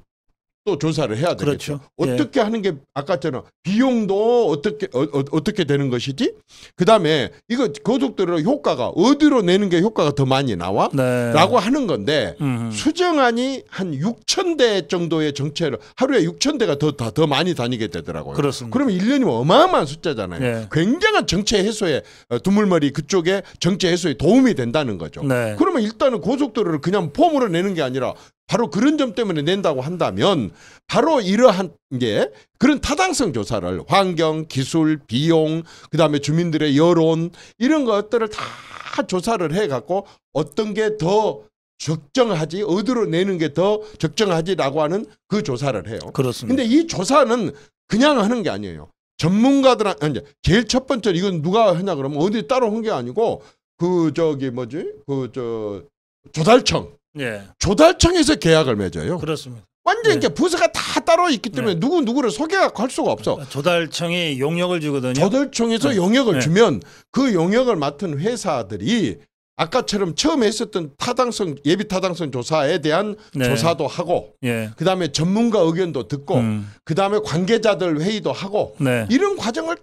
또 조사를 해야 되겠죠. 어떻게 하는 게 아까처럼 비용도 어떻게 되는 것이지? 그다음에 이거 고속도로 효과가 어디로 내는 게 효과가 더 많이 나와? 라고 하는 건데 수정안이 한 6,000대 정도의 정체를 하루에 6,000대가 더 많이 다니게 되더라고요. 그렇습니다. 그러면 1년이면 어마어마한 숫자잖아요. 굉장한 정체 해소에 두물머리 그쪽에 정체 해소에 도움이 된다는 거죠. 그러면 일단은 고속도로를 그냥 폼으로 내는 게 아니라 바로 그런 점 때문에 낸다고 한다면 바로 이러한 게 그런 타당성 조사를 환경, 기술, 비용, 그다음에 주민들의 여론 이런 것들을 다 조사를 해갖고 어떤 게 더 적정하지 어디로 내는 게 더 적정하지라고 하는 그 조사를 해요. 그렇습니다. 근데 이 조사는 그냥 하는 게 아니에요. 전문가들한테 제일 첫 번째 이건 누가 하냐 그러면 어디 따로 한 게 아니고 조달청. 조달청에서 계약을 맺어요. 그렇습니다. 완전 이렇게 부서가 다 따로 있기 때문에 누구를 소개하고 할 수가 없어. 조달청이 용역을 주거든요. 조달청에서 용역을 주면 그 용역을 맡은 회사들이 아까처럼 처음에 했었던 예비 타당성 조사에 대한 조사도 하고 그다음에 전문가 의견도 듣고 그다음에 관계자들 회의도 하고 이런 과정을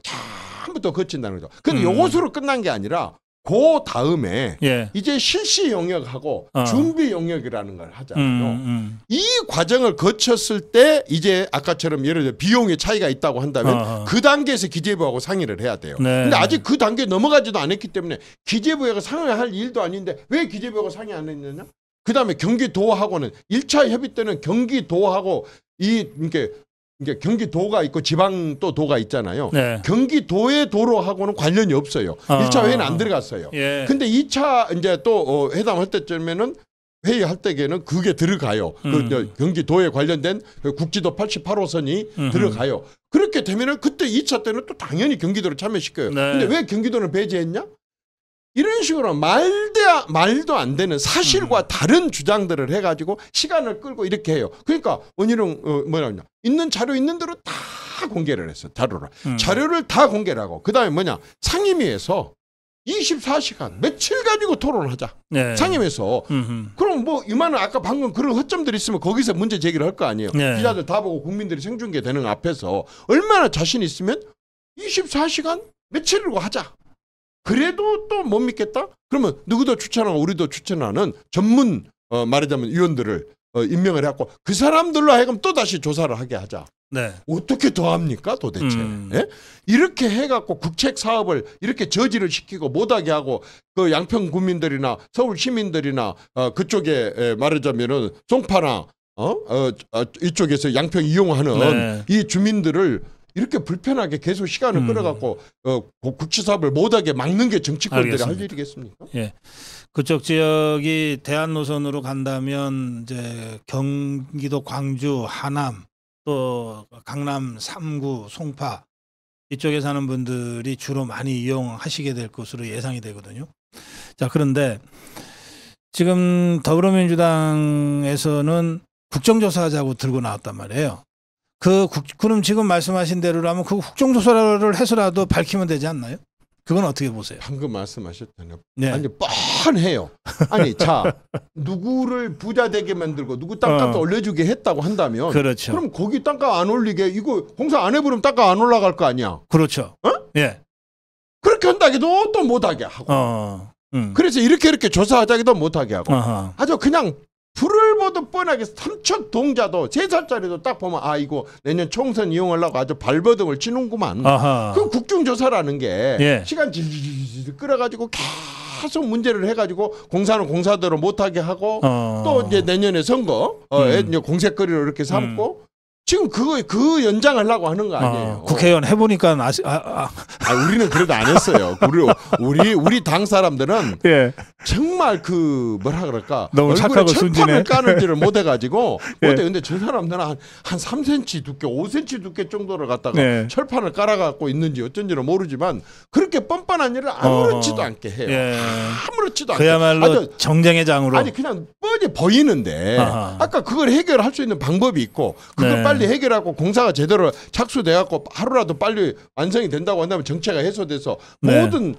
전부 다 거친다는 거죠. 근데 요것으로 끝난 게 아니라 그 다음에 이제 실시 영역하고 준비 영역이라는 걸 하잖아요. 이 과정을 거쳤을 때 이제 아까처럼 예를 들어 비용의 차이가 있다고 한다면 그 단계에서 기재부하고 상의를 해야 돼요. 근데 아직 그 단계에 넘어가지도 않았기 때문에 기재부하고 상의할 일도 아닌데 왜 기재부하고 상의 안 했느냐? 그 다음에 경기도하고는 1차 협의 때는 경기도하고 이게 경기도가 있고 지방 또 도가 있잖아요. 경기도의 도로하고는 관련이 없어요. 1차 회의는 안 들어갔어요. 근데 2차 이제 또 회담할 때쯤에는 회의할 때에는 그게 들어가요. 그 경기도에 관련된 국지도 88호선이 들어가요. 그렇게 되면은 그때 2차 때는 또 당연히 경기도를 참여시켜요. 근데 왜 경기도는 배제했냐? 이런 식으로 말도 안 되는 사실과 다른 주장들을 해가지고 시간을 끌고 이렇게 해요. 그러니까 원희룡 뭐냐 있는 자료 있는 대로 다 공개를 했어. 자료를 다 공개를 하고 그다음에 뭐냐 상임위에서 24시간 며칠 가지고 토론하자. 상임위에서 그럼 뭐 이만한 아까 방금 그런 허점들이 있으면 거기서 문제 제기를 할 거 아니에요. 기자들 다 보고 국민들이 생중계되는 앞에서 얼마나 자신 있으면 24시간 며칠이고 하자. 그래도 또 못 믿겠다? 그러면 누구도 추천하고 우리도 추천하는 전문 말하자면 위원들을 임명을 해갖고 그 사람들로 하여금 또 다시 조사를 하게 하자. 네. 어떻게 더 합니까 도대체? 예? 이렇게 해갖고 국책 사업을 이렇게 저지를 시키고 못하게 하고 그 양평 구민들이나 서울 시민들이나 그쪽에 말하자면은 송파나 이쪽에서 양평 이용하는 네. 이 주민들을 이렇게 불편하게 계속 시간을 끌어갖고 국책 사업을 못하게 막는 게 정치권들이 알겠습니다. 할 일이겠습니까? 예. 그쪽 지역이 대안 노선으로 간다면 이제 경기도 광주, 하남 또 강남 3구, 송파 이쪽에 사는 분들이 주로 많이 이용하시게 될 것으로 예상이 되거든요. 자, 그런데 지금 더불어민주당에서는 국정조사하자고 들고 나왔단 말이에요. 그럼 지금 말씀하신 대로라면 그 국정조사를 해서라도 밝히면 되지 않나요? 그건 어떻게 보세요? 방금 말씀하셨잖아요. 네. 아니 뻔해요. 아니 자 누구를 부자 되게 만들고 누구 땅값 올려주게 했다고 한다면 그렇죠. 그럼 거기 땅값 안 올리게 이거 공사 안 해버리면 땅값 안 올라갈 거 아니야. 그렇죠. 예. 그렇게 한다기도 또 못하게 하고. 그래서 이렇게 조사하자기도 못하게 하고. 아주 그냥 불을 보듯 뻔하게 삼척 동자도 3살짜리도 딱 보면 아 이거 내년 총선 이용하려고 아주 발버둥을 치는구만. 그 국정조사라는 게 시간 질질 끌어가지고 계속 문제를 해가지고 공사는 공사대로 못하게 하고 또 이제 내년에 선거 이제 공세거리로 이렇게 삼고 지금 그 연장하려고 하는 거 아니에요. 국회의원 해보니까 우리는 그래도 안 했어요. 우리 당 사람들은 정말 그 뭐라 그럴까 너무 착하고 순진해. 철판을 까는지를 못 해가지고 근데 저 사람들은 한 3cm 두께, 5cm 두께 정도를 갖다가 철판을 깔아갖고 있는지 어쩐지는 모르지만 그렇게 뻔뻔한 일을 아무렇지도 않게 해요. 아무렇지도 않게. 그야말로 정쟁의 장으로. 아니 그냥 뻔히 보이는데 아까 그걸 해결할 수 있는 방법이 있고 그걸 빨리 해결하고 공사가 제대로 착수돼갖고 하루라도 빨리 완성이 된다고 한다면 정체가 해소돼서 모든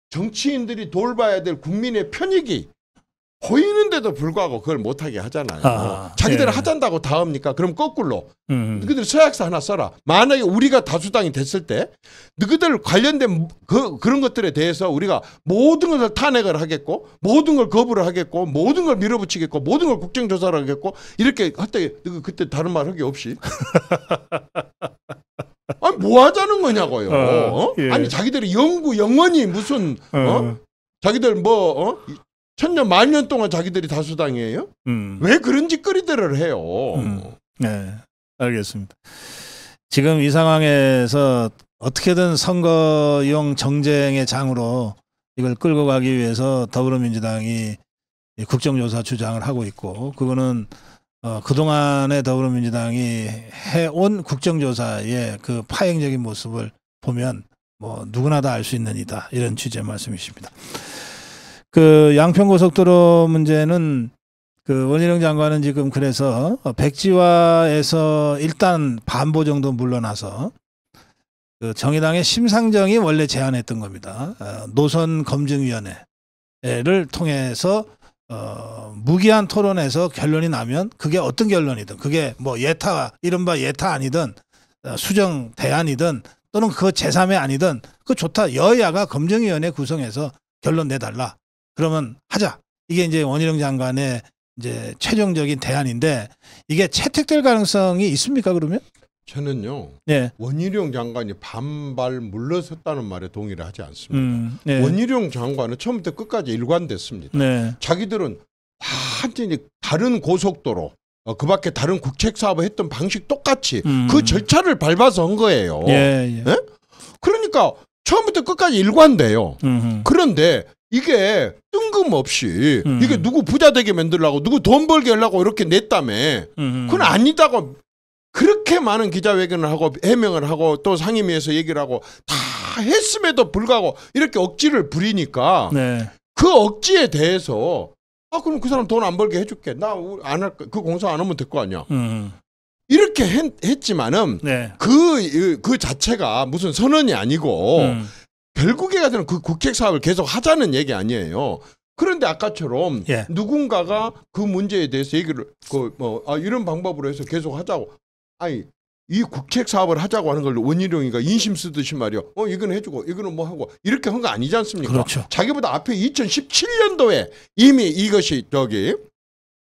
정치인들이 돌봐야 될 국민의 편익이 보이는데도 불구하고 그걸 못하게 하잖아요. 자기들은 하잔다고 다 합니까? 그럼 거꾸로 너희들 서약서 하나 써라. 만약에 우리가 다수당이 됐을 때 너희들 관련된 그런 것들에 대해서 우리가 모든 것을 탄핵을 하겠고 모든 걸 거부를 하겠고 모든 걸 밀어붙이겠고 모든 걸 국정조사를 하겠고 이렇게 할 때 그때 다른 말 하기 없이 아니 뭐 하자는 거냐고요. 아니 자기들이 영원히 무슨 자기들 천년 만년 동안 자기들이 다수당이에요? 왜 그런 짓거리들을 해요? 네, 알겠습니다. 지금 이 상황에서 어떻게든 선거용 정쟁의 장으로 이걸 끌고 가기 위해서 더불어민주당이 국정조사 주장을 하고 있고 그거는 그동안의 더불어민주당이 해온 국정조사의 그 파행적인 모습을 보면 뭐 누구나 다 알 수 있는 이다 이런 취지의 말씀이십니다. 그 양평고속도로 문제는 그 원희룡 장관은 지금 그래서 백지화에서 일단 반보 정도 물러나서 그 정의당의 심상정이 원래 제안했던 겁니다. 노선검증위원회를 통해서 무기한 토론에서 결론이 나면 그게 어떤 결론이든 그게 뭐 이른바 예타 아니든 수정 대안이든 또는 그 제3의 아니든 그 좋다. 여야가 검증위원회 구성해서 결론 내달라. 그러면 하자. 이게 이제 원희룡 장관의 이제 최종적인 대안인데 이게 채택될 가능성이 있습니까 그러면? 저는요. 원희룡 장관이 반발 물러섰다는 말에 동의를 하지 않습니다. 원희룡 장관은 처음부터 끝까지 일관됐습니다. 자기들은 완전히 다른 고속도로 그 밖에 다른 국책 사업을 했던 방식 똑같이 그 절차를 밟아서 한 거예요. 그러니까 처음부터 끝까지 일관돼요. 그런데 이게 뜬금없이 이게 누구 부자 되게 만들려고 누구 돈 벌게 하려고 이렇게 냈다며 그건 아니다고 그렇게 많은 기자회견을 하고 해명을 하고 또 상임위에서 얘기를 하고 다 했음에도 불구하고 이렇게 억지를 부리니까 그 억지에 대해서 그럼 그 사람 돈 안 벌게 해줄게. 나 안 할 그 공사 안 하면 될 거 아니야. 이렇게 했지만은 그 자체가 무슨 선언이 아니고 결국에 가서는 그 국책 사업을 계속 하자는 얘기 아니에요. 그런데 아까처럼 누군가가 그 문제에 대해서 얘기를 이런 방법으로 해서 계속 하자고. 아니 이 국책 사업을 하자고 하는 걸 원희룡이가 인심 쓰듯이 말이요. 이거는 해주고 이거는 뭐 하고 이렇게 한 거 아니지 않습니까? 그렇죠. 자기보다 앞에 2017년도에 이미 이것이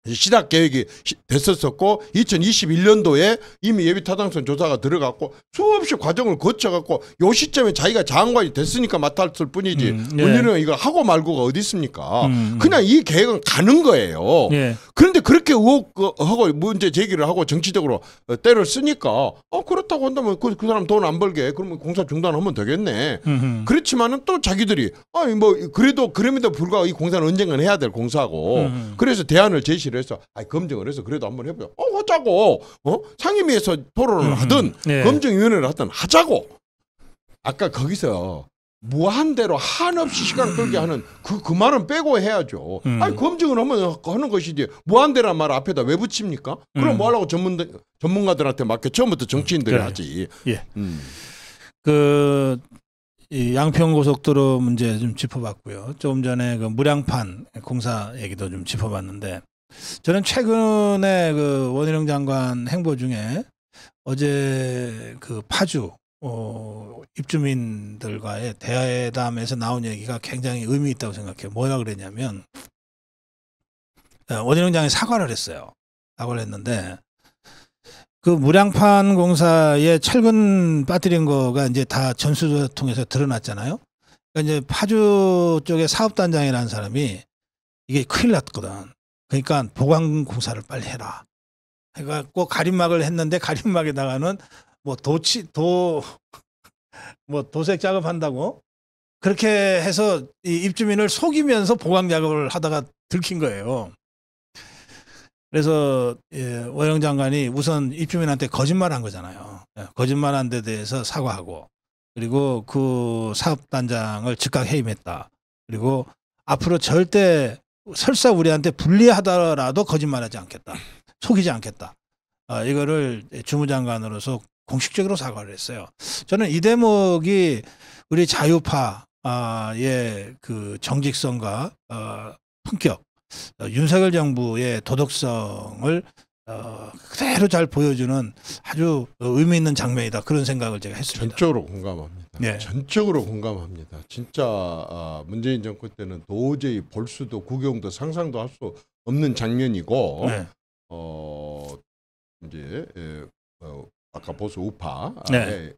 시작 계획이 됐었었고 2021년도에 이미 예비 타당성 조사가 들어갔고 수없이 과정을 거쳐갖고 요 시점에 자기가 장관이 됐으니까 맡았을 뿐이지 문재인은 이거 하고 말고가 어디 있습니까? 그냥 이 계획은 가는 거예요. 그런데 그렇게 의혹하고 문제 제기를 하고 정치적으로 때를 쓰니까 그렇다고 한다면 그 사람 돈 안 벌게 그러면 공사 중단하면 되겠네. 그렇지만은 또 자기들이 뭐 그래도 그럼에도 불구하고 이 공사는 언젠간 해야 될 공사고 그래서 대안을 제시를 해서 검증을 해서 그래도 한번 해보자. 하자고. 상임위에서 토론을 하든 검증위원회를 하든 하자고. 아까 거기서 무한대로 한없이 시간 끌게 하는 그 말은 빼고 해야죠. 검증을 하는 것이지 무한대란 말 앞에다 왜 붙입니까? 그럼 뭐 하려고 전문가들한테 맡겨 처음부터 정치인들이 하지. 이 양평고속도로 문제 좀 짚어봤고요. 조금 전에 그 무량판 공사 얘기도 좀 짚어봤는데 저는 최근에 그 원희룡 장관 행보 중에 어제 그 파주 입주민들과의 대담에서 나온 얘기가 굉장히 의미 있다고 생각해요. 뭐라 그랬냐면 원희룡 장관이 사과를 했어요. 사과를 했는데 그 무량판 공사에 철근 빠뜨린 거가 이제 다 전수조사 통해서 드러났잖아요. 그러니까 이제 파주 쪽에 사업단장이라는 사람이 이게 큰일 났거든. 그러니까 보강 공사를 빨리 해라. 해갖고 가림막을 했는데 가림막에다가는 뭐 도색 작업한다고 그렇게 해서 이 입주민을 속이면서 보강 작업을 하다가 들킨 거예요. 그래서 원희룡 장관이 우선 입주민한테 거짓말한 거잖아요. 거짓말한 데 대해서 사과하고 그리고 그 사업단장을 즉각 해임했다. 그리고 앞으로 절대 설사 우리한테 불리하더라도 거짓말하지 않겠다. 속이지 않겠다. 이거를 주무장관으로서 공식적으로 사과를 했어요. 저는 이 대목이 우리 자유파의 그 정직성과 품격 윤석열 정부의 도덕성을 그대로 잘 보여주는 아주 의미 있는 장면이다. 그런 생각을 제가 했습니다. 전적으로 공감합니다. 전적으로 공감합니다. 진짜 문재인 정권 때는 도저히 볼 수도 구경도 상상도 할 수 없는 장면이고 이제 아까 보수 우파의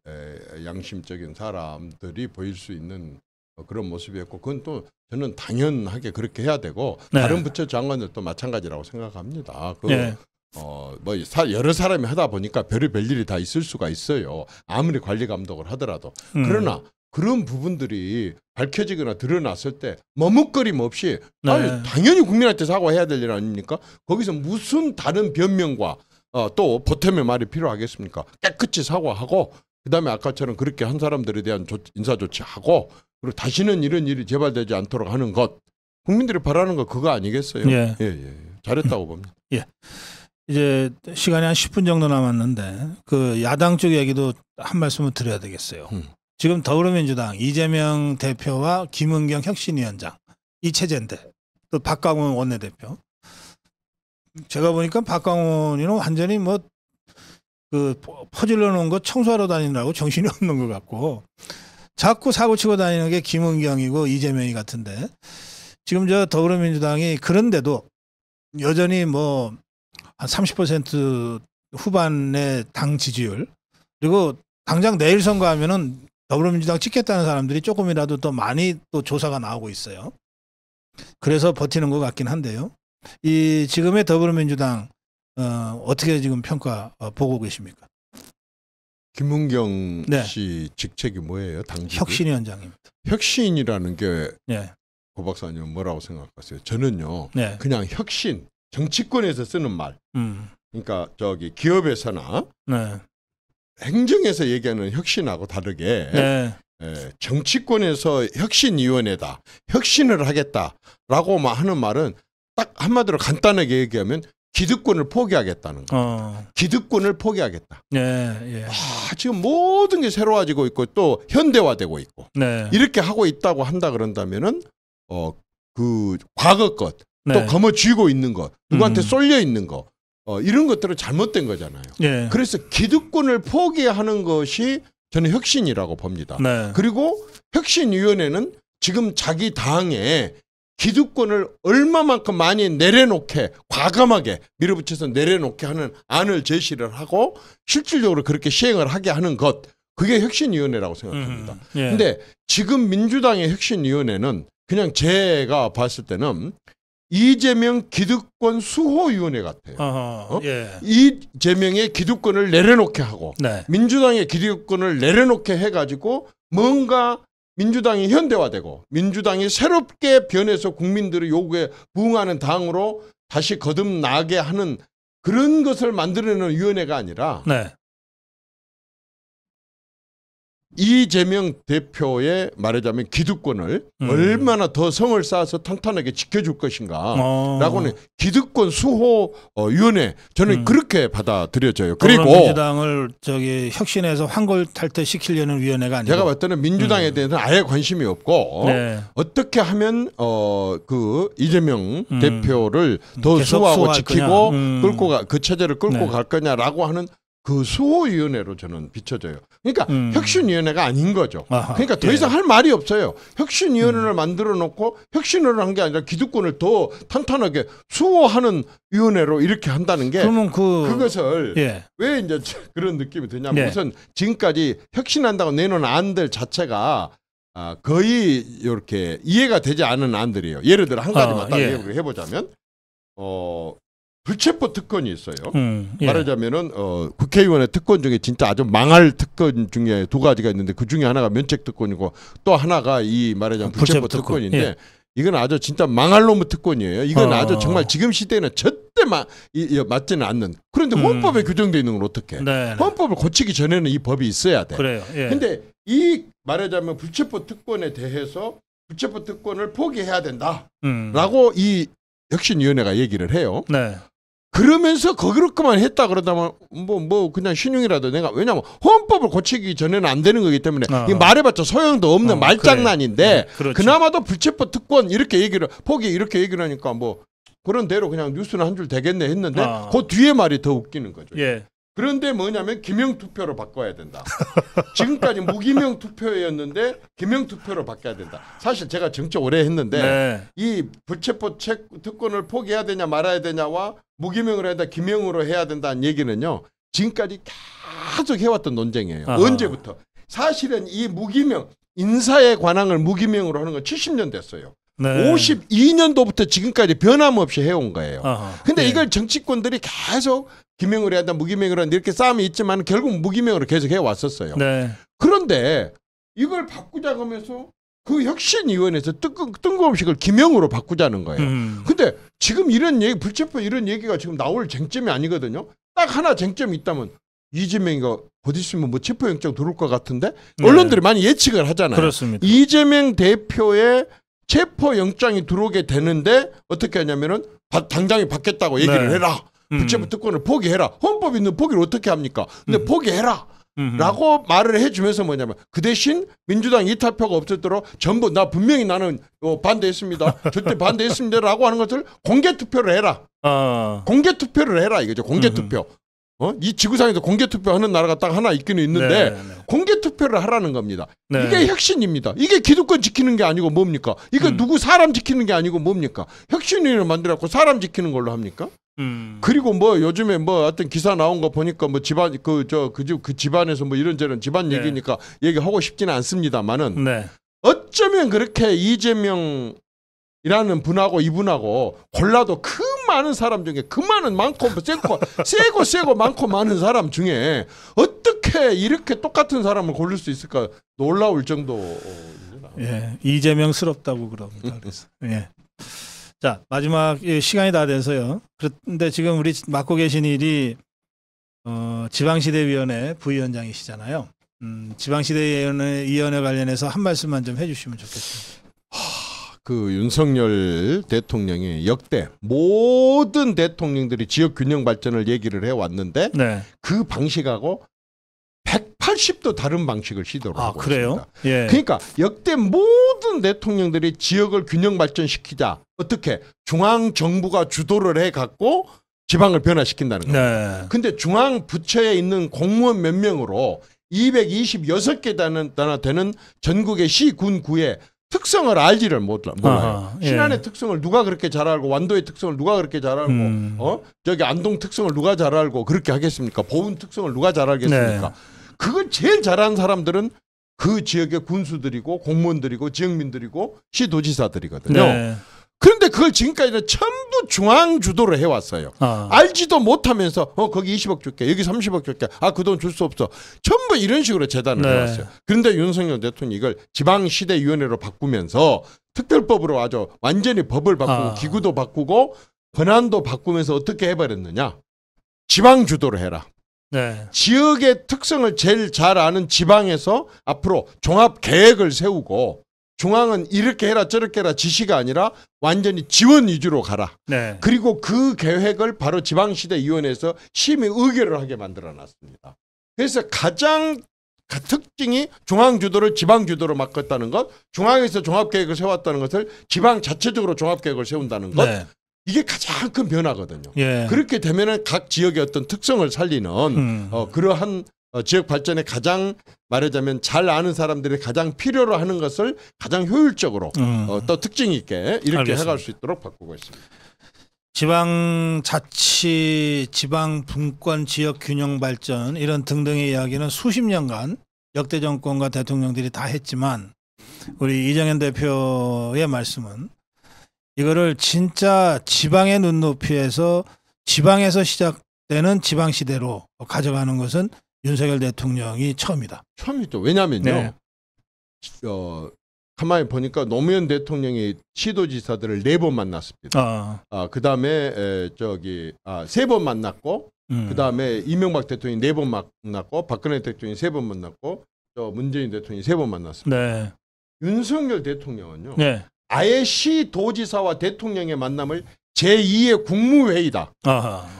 양심적인 사람들이 보일 수 있는 그런 모습이었고 그건 또 저는 당연하게 그렇게 해야 되고 다른 부처 장관들도 마찬가지라고 생각합니다. 뭐 여러 사람이 하다 보니까 별의별 일이 다 있을 수가 있어요. 아무리 관리 감독을 하더라도. 그러나 그런 부분들이 밝혀지거나 드러났을 때 머뭇거림 없이 당연히 국민한테 사과해야 될 일 아닙니까? 거기서 무슨 다른 변명과 또 보탬의 말이 필요하겠습니까? 깨끗이 사과하고 그다음에 아까처럼 그렇게 한 사람들에 대한 인사조치하고 그리고 다시는 이런 일이 재발되지 않도록 하는 것 국민들이 바라는 거 그거 아니겠어요? 잘했다고 봅니다. 이제 시간이 한 10분 정도 남았는데 그 야당 쪽 얘기도 한 말씀을 드려야 되겠어요. 지금 더불어민주당 이재명 대표와 김은경 혁신위원장 이 체제인데 또 박광원 원내대표 제가 보니까 박광원이는 완전히 뭐 그 퍼질러 놓은 거 청소하러 다니느라고 정신이 없는 것 같고 자꾸 사고 치고 다니는 게 김은경이고 이재명이 같은데 지금 저 더불어민주당이 그런데도 여전히 뭐 한 30% 후반의 당 지지율 그리고 당장 내일 선거하면은 더불어민주당 찍겠다는 사람들이 조금이라도 더 많이 또 조사가 나오고 있어요. 그래서 버티는 것 같긴 한데요. 이 지금의 더불어민주당 어떻게 지금 평가 보고 계십니까? 김은경 씨 직책이 뭐예요? 당직이? 혁신위원장입니다. 혁신이라는 게 고 박사님은 뭐라고 생각하세요? 저는요. 그냥 혁신, 정치권에서 쓰는 말. 그러니까 저기 기업에서나 행정에서 얘기하는 혁신하고 다르게 정치권에서 혁신위원회다. 혁신을 하겠다라고 하는 말은 딱 한마디로 간단하게 얘기하면 기득권을 포기하겠다는 거. 기득권을 포기하겠다. 지금 모든 게 새로워지고 있고 또 현대화되고 있고 이렇게 하고 있다고 한다 그런다면은 그 과거 것 또 거머쥐고 있는 것 누구한테 쏠려 있는 거 이런 것들은 잘못된 거잖아요. 그래서 기득권을 포기하는 것이 저는 혁신이라고 봅니다. 그리고 혁신위원회는 지금 자기 당에 기득권을 얼마만큼 많이 내려놓게 과감하게 밀어붙여서 내려놓게 하는 안을 제시를 하고 실질적으로 그렇게 시행을 하게 하는 것, 그게 혁신위원회라고 생각합니다. 예. 근데 지금 민주당의 혁신위원회는 그냥 제가 봤을 때는 이재명 기득권 수호위원회 같아요. 예. 이재명의 기득권을 내려놓게 하고 네. 민주당의 기득권을 내려놓게 해가지고 뭔가 민주당이 현대화되고 민주당이 새롭게 변해서 국민들의 요구에 부응하는 당으로 다시 거듭나게 하는 그런 것을 만들어내는 위원회가 아니라 네. 이재명 대표의 말하자면 기득권을 얼마나 더 성을 쌓아서 탄탄하게 지켜줄 것인가 라고는 기득권 수호 위원회, 저는 그렇게 받아들여져요. 그리고 민주당을 혁신해서 환골탈퇴시키려는 위원회가 아니고, 제가 봤을 때는 민주당에 대해서는 아예 관심이 없고 네. 어떻게 하면 그 이재명 대표를 더 수호하고 지키고 끌고 그 체제를 끌고 네. 갈 거냐라고 하는 그 수호위원회로 저는 비춰져요. 그러니까 혁신위원회가 아닌 거죠. 그러니까 더 이상 할 말이 없어요. 혁신위원회를 만들어 놓고 혁신을 한 게 아니라 기득권을 더 탄탄하게 수호하는 위원회로 이렇게 한다는 게, 그러면 그것을 예. 왜 이제 그런 느낌이 드냐면 예. 우선 지금까지 혁신한다고 내놓은 안들 자체가 거의 이렇게 이해가 되지 않은 안들이에요. 예를 들어 한 가지만 딱 해보자면 불체포 특권이 있어요. 예. 말하자면은 국회의원의 특권 중에 진짜 아주 망할 특권 중에 두 가지가 있는데 그 중에 하나가 면책 특권이고 또 하나가 이 말하자면 불체포 특권인데 예. 이건 아주 진짜 망할 놈의 특권이에요. 이건 아주 정말 지금 시대에는 절대 맞지는 않는. 그런데 헌법에 규정되어 있는 건 어떻게? 네. 헌법을 고치기 전에는 이 법이 있어야 돼. 그래요. 예. 근데 이 말하자면 불체포 특권에 대해서 불체포 특권을 포기해야 된다라고 이 혁신위원회가 얘기를 해요. 네. 그러면서 그렇게만 했다 그러다면 뭐 그냥 신용이라도 내가, 왜냐면 헌법을 고치기 전에는 안 되는 거기 때문에 이 말해봤자 소용도 없는 말장난인데 그래. 그나마도 불체포 특권 이렇게 얘기를 포기 이렇게 얘기를 하니까 뭐 그런 대로 그냥 뉴스는 한 줄 되겠네 했는데 그 뒤에 말이 더 웃기는 거죠. 예. 그런데 뭐냐면 기명투표로 바꿔야 된다. 지금까지 무기명 투표였는데 기명투표로 바꿔야 된다. 사실 제가 정치 오래 했는데 네. 이 불체포 특권을 포기해야 되냐 말아야 되냐와 무기명으로 해야 된다 기명으로 해야 된다는 얘기는요, 지금까지 계속 해왔던 논쟁이에요. 언제부터? 사실은 이 무기명, 인사의 관항을 무기명으로 하는 건 70년 됐어요. 네. 52년도부터 지금까지 변함없이 해온 거예요. 근데 예. 이걸 정치권들이 계속 기명으로 해야 한다, 무기명으로 한다 이렇게 싸움이 있지만 결국 무기명으로 계속 해왔었어요. 네. 그런데 이걸 바꾸자고 하면서 그 혁신위원회에서 뜬금없이 그걸 기명으로 바꾸자는 거예요. 근데 지금 이런 얘기, 불체포 이런 얘기가 지금 나올 쟁점이 아니거든요. 딱 하나 쟁점이 있다면 이재명이가 곧 있으면 뭐 체포영장 들어올 것 같은데 언론들이 많이 예측을 하잖아요. 그렇습니다. 이재명 대표의 체포영장이 들어오게 되는데 어떻게 하냐면은 당장에 받겠다고 얘기를 네. 해라. 불체포 특권을 포기해라. 헌법에 있는 포기를 어떻게 합니까? 근데 포기해라. 라고 말을 해주면서 뭐냐면 그 대신 민주당 이탈표가 없었도록 전부 나 분명히 나는 반대했습니다. 절대 반대했습니다. 라고 하는 것을 공개투표를 해라. 공개투표를 해라 이거죠. 공개투표. 이 지구상에서 공개투표하는 나라가 딱 하나 있기는 있는데 네. 공개투표를 하라는 겁니다. 네. 이게 혁신입니다. 이게 기득권 지키는 게 아니고 뭡니까? 이거 누구 사람 지키는 게 아니고 뭡니까? 혁신위를 만들어갖고 사람 지키는 걸로 합니까? 그리고 뭐 요즘에 뭐 어떤 기사 나온 거 보니까 뭐 집안 그 집안에서 뭐 이런저런 집안 네. 얘기니까 얘기하고 싶지는 않습니다만은 네. 어쩌면 그렇게 이재명이라는 분하고 이분하고 골라도 그 많은 사람 중에 그 많은 많고 세고 많고 많은 사람 중에 어떻게 이렇게 똑같은 사람을 고를 수 있을까 놀라울 정도입니다. 예, 이재명스럽다고 그럽니다. 그래서 예. 자, 마지막 시간이 다 돼서요. 그런데 지금 우리 맡고 계신 일이 지방시대위원회 부위원장이시잖아요. 지방시대위원회 관련해서 한 말씀만 좀 해주시면 좋겠습니다. 그 윤석열 대통령이 역대 모든 대통령들이 지역 균형 발전을 얘기를 해왔는데 네. 그 방식하고 180도 다른 방식을 시도를 하고 그래요? 있습니다. 예. 그러니까 역대 모든 대통령들이 지역을 균형 발전시키자. 어떻게? 중앙 정부가 주도를 해갖고 지방을 변화시킨다는 거예요. 네. 근데 중앙 부처에 있는 공무원 몇 명으로 226개 되는 전국의 시, 군, 구에 특성을 알지를 몰라요. 예. 신안의 특성을 누가 그렇게 잘 알고 완도의 특성을 누가 그렇게 잘 알고 저기 안동 특성을 누가 잘 알고 그렇게 하겠습니까? 보은 특성을 누가 잘 알겠습니까? 네. 그걸 제일 잘하는 사람들은 그 지역의 군수들이고 공무원들이고 지역민들이고 시도지사들이거든요. 네. 그런데 그걸 지금까지는 전부 중앙 주도로 해왔어요. 알지도 못하면서 거기 20억 줄게, 여기 30억 줄게, 그 돈 줄 수 없어. 전부 이런 식으로 재단을 해왔어요. 그런데 윤석열 대통령이 이걸 지방시대위원회로 바꾸면서 특별법으로 아주 완전히 법을 바꾸고 기구도 바꾸고 권한도 바꾸면서 어떻게 해버렸느냐. 지방 주도로 해라. 네. 지역의 특성을 제일 잘 아는 지방에서 앞으로 종합 계획을 세우고 중앙은 이렇게 해라 저렇게 해라 지시가 아니라 완전히 지원 위주로 가라. 네. 그리고 그 계획을 바로 지방시대위원회에서 심의 의결을 하게 만들어놨습니다. 그래서 가장 특징이 중앙주도를 지방주도로 바꿨다는 것, 중앙에서 종합계획을 세웠다는 것을 지방 자체적으로 종합계획을 세운다는 것, 네. 이게 가장 큰 변화거든요. 예. 그렇게 되면은 각 지역의 어떤 특성을 살리는 그러한 지역 발전에 가장 말하자면 잘 아는 사람들이 가장 필요로 하는 것을 가장 효율적으로 또 특징 있게 이렇게 알겠습니다. 해갈 수 있도록 바꾸고 있습니다. 지방자치, 지방분권, 지역균형 발전 이런 등등의 이야기는 수십 년간 역대 정권과 대통령들이 다 했지만 우리 이정현 대표의 말씀은 이거를 진짜 지방의 눈높이에서 지방에서 시작되는 지방시대로 가져가는 것은 윤석열 대통령이 처음이다. 처음이죠. 왜냐하면요. 네. 가만히 보니까 노무현 대통령이 시도지사들을 4번 만났습니다. 그다음에 저기 3번 만났고 그다음에 이명박 대통령이 4번 만났고 박근혜 대통령이 3번 만났고 문재인 대통령이 3번 만났습니다. 네. 윤석열 대통령은요. 네. 아예 시도지사와 대통령의 만남을 제2의 국무회의다.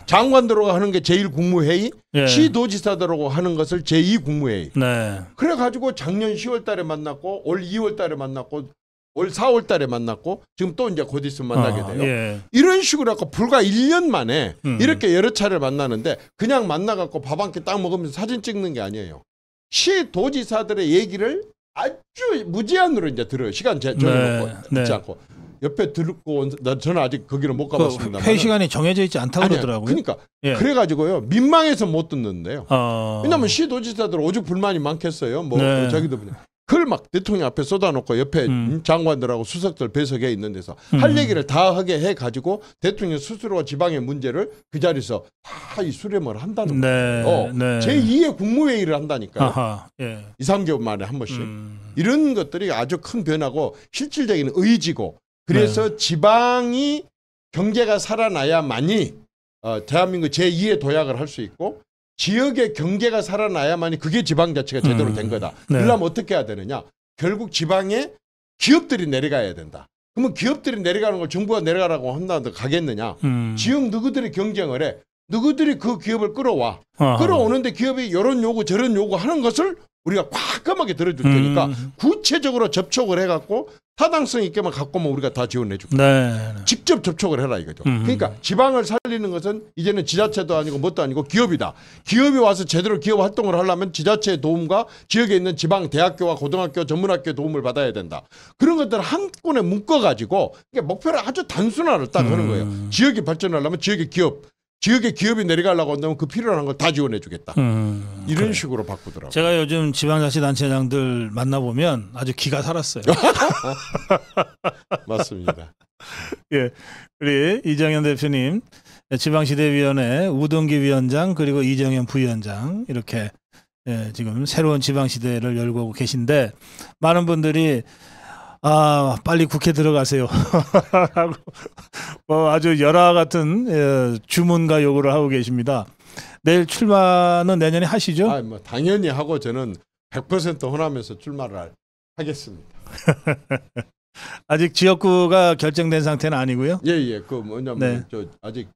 장관들하고 하는 게 제1국무회의, 예. 시도지사들하고 하는 것을 제2국무회의. 네. 그래가지고 작년 10월 달에 만났고 올 2월 달에 만났고 올 4월 달에 만났고 지금 또 이제 곧 있으면 만나게 돼요. 예. 이런 식으로 해서 불과 1년 만에 이렇게 여러 차례 만나는데 그냥 만나갖고 밥 한 끼 딱 먹으면서 사진 찍는 게 아니에요. 시도지사들의 얘기를 아주 무제한으로 이제 들어요. 시간 정해놓고 있지 않고. 옆에 듣고 저는 아직 거기는 못 가봤습니다. 회의 시간이 정해져 있지 않다고 그러더라고요. 그러니까 예. 그래가지고요 민망해서 못 듣는데요. 왜냐하면 시도지사들 오죽 불만이 많겠어요. 뭐 네. 자기도 그걸 막 대통령 앞에 쏟아놓고 옆에 장관들하고 수석들 배석해 있는 데서 할 얘기를 다 하게 해가지고 대통령 스스로가 지방의 문제를 그 자리에서 다 수렴을 한다는 거예요. 네. 제2의 국무회의를 한다니까요. 예. 2, 3개월 만에 한 번씩. 이런 것들이 아주 큰 변화고 실질적인 의지고 그래서 지방이 경제가 살아나야만이 대한민국 제2의 도약을 할 수 있고 지역의 경제가 살아나야만이 그게 지방자치가 제대로 된 거다. 그러려면 어떻게 해야 되느냐. 결국 지방에 기업들이 내려가야 된다. 그러면 기업들이 내려가는 걸 정부가 내려가라고 한다는데 가겠느냐. 지역 누구들이 경쟁을 해. 누구들이 그 기업을 끌어와. 끌어오는데 기업이 이런 요구 저런 요구 하는 것을 우리가 꽉감하게 들어줄 테니까 구체적으로 접촉을 해갖고 타당성 있게만 갖고 오면 우리가 다 지원해 줄게. 직접 접촉을 해라 이거죠. 그러니까 지방을 살리는 것은 이제는 지자체도 아니고 뭣도 아니고 기업이다. 기업이 와서 제대로 기업 활동을 하려면 지자체의 도움과 지역에 있는 지방 대학교와 고등학교 전문학교의 도움을 받아야 된다. 그런 것들을 한꺼번에 묶어가지고 목표를 아주 단순화를 딱 하는 거예요. 지역이 발전하려면 지역의 기업이 내려가려고 한다면 그 필요한 걸 다 지원해 주겠다. 이런 식으로 바꾸더라고요. 제가 요즘 지방자치단체장들 만나보면 아주 기가 살았어요. 맞습니다. 예, 우리 이정현 대표님 지방시대위원회 우동기 위원장 그리고 이정현 부위원장 이렇게 지금 새로운 지방시대를 열고 계신데 많은 분들이 빨리 국회 들어가세요. 하고 아주 열화 같은 주문과 요구를 하고 계십니다. 내일 출마는 내년에 하시죠? 당연히 하고 저는 100% 호남에서 출마를 하겠습니다. 아직 지역구가 결정된 상태는 아니고요. 예. 그 뭐냐면 아직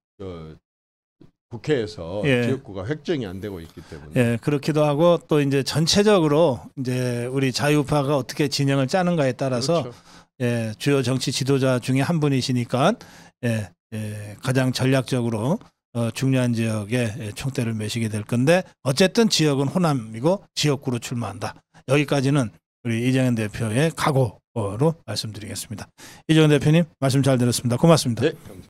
국회에서 지역구가 획정이 안 되고 있기 때문에. 예, 그렇기도 하고 또 이제 전체적으로 이제 우리 자유파가 어떻게 진영을 짜는가에 따라서 그렇죠. 주요 정치 지도자 중에 한 분이시니까 가장 전략적으로 중요한 지역에 총대를 매시게 될 건데 어쨌든 지역은 호남이고 지역구로 출마한다. 여기까지는 우리 이정현 대표의 각오 거로 말씀드리겠습니다. 이정은 대표님 말씀 잘 들었습니다. 고맙습니다. 네, 감사합니다.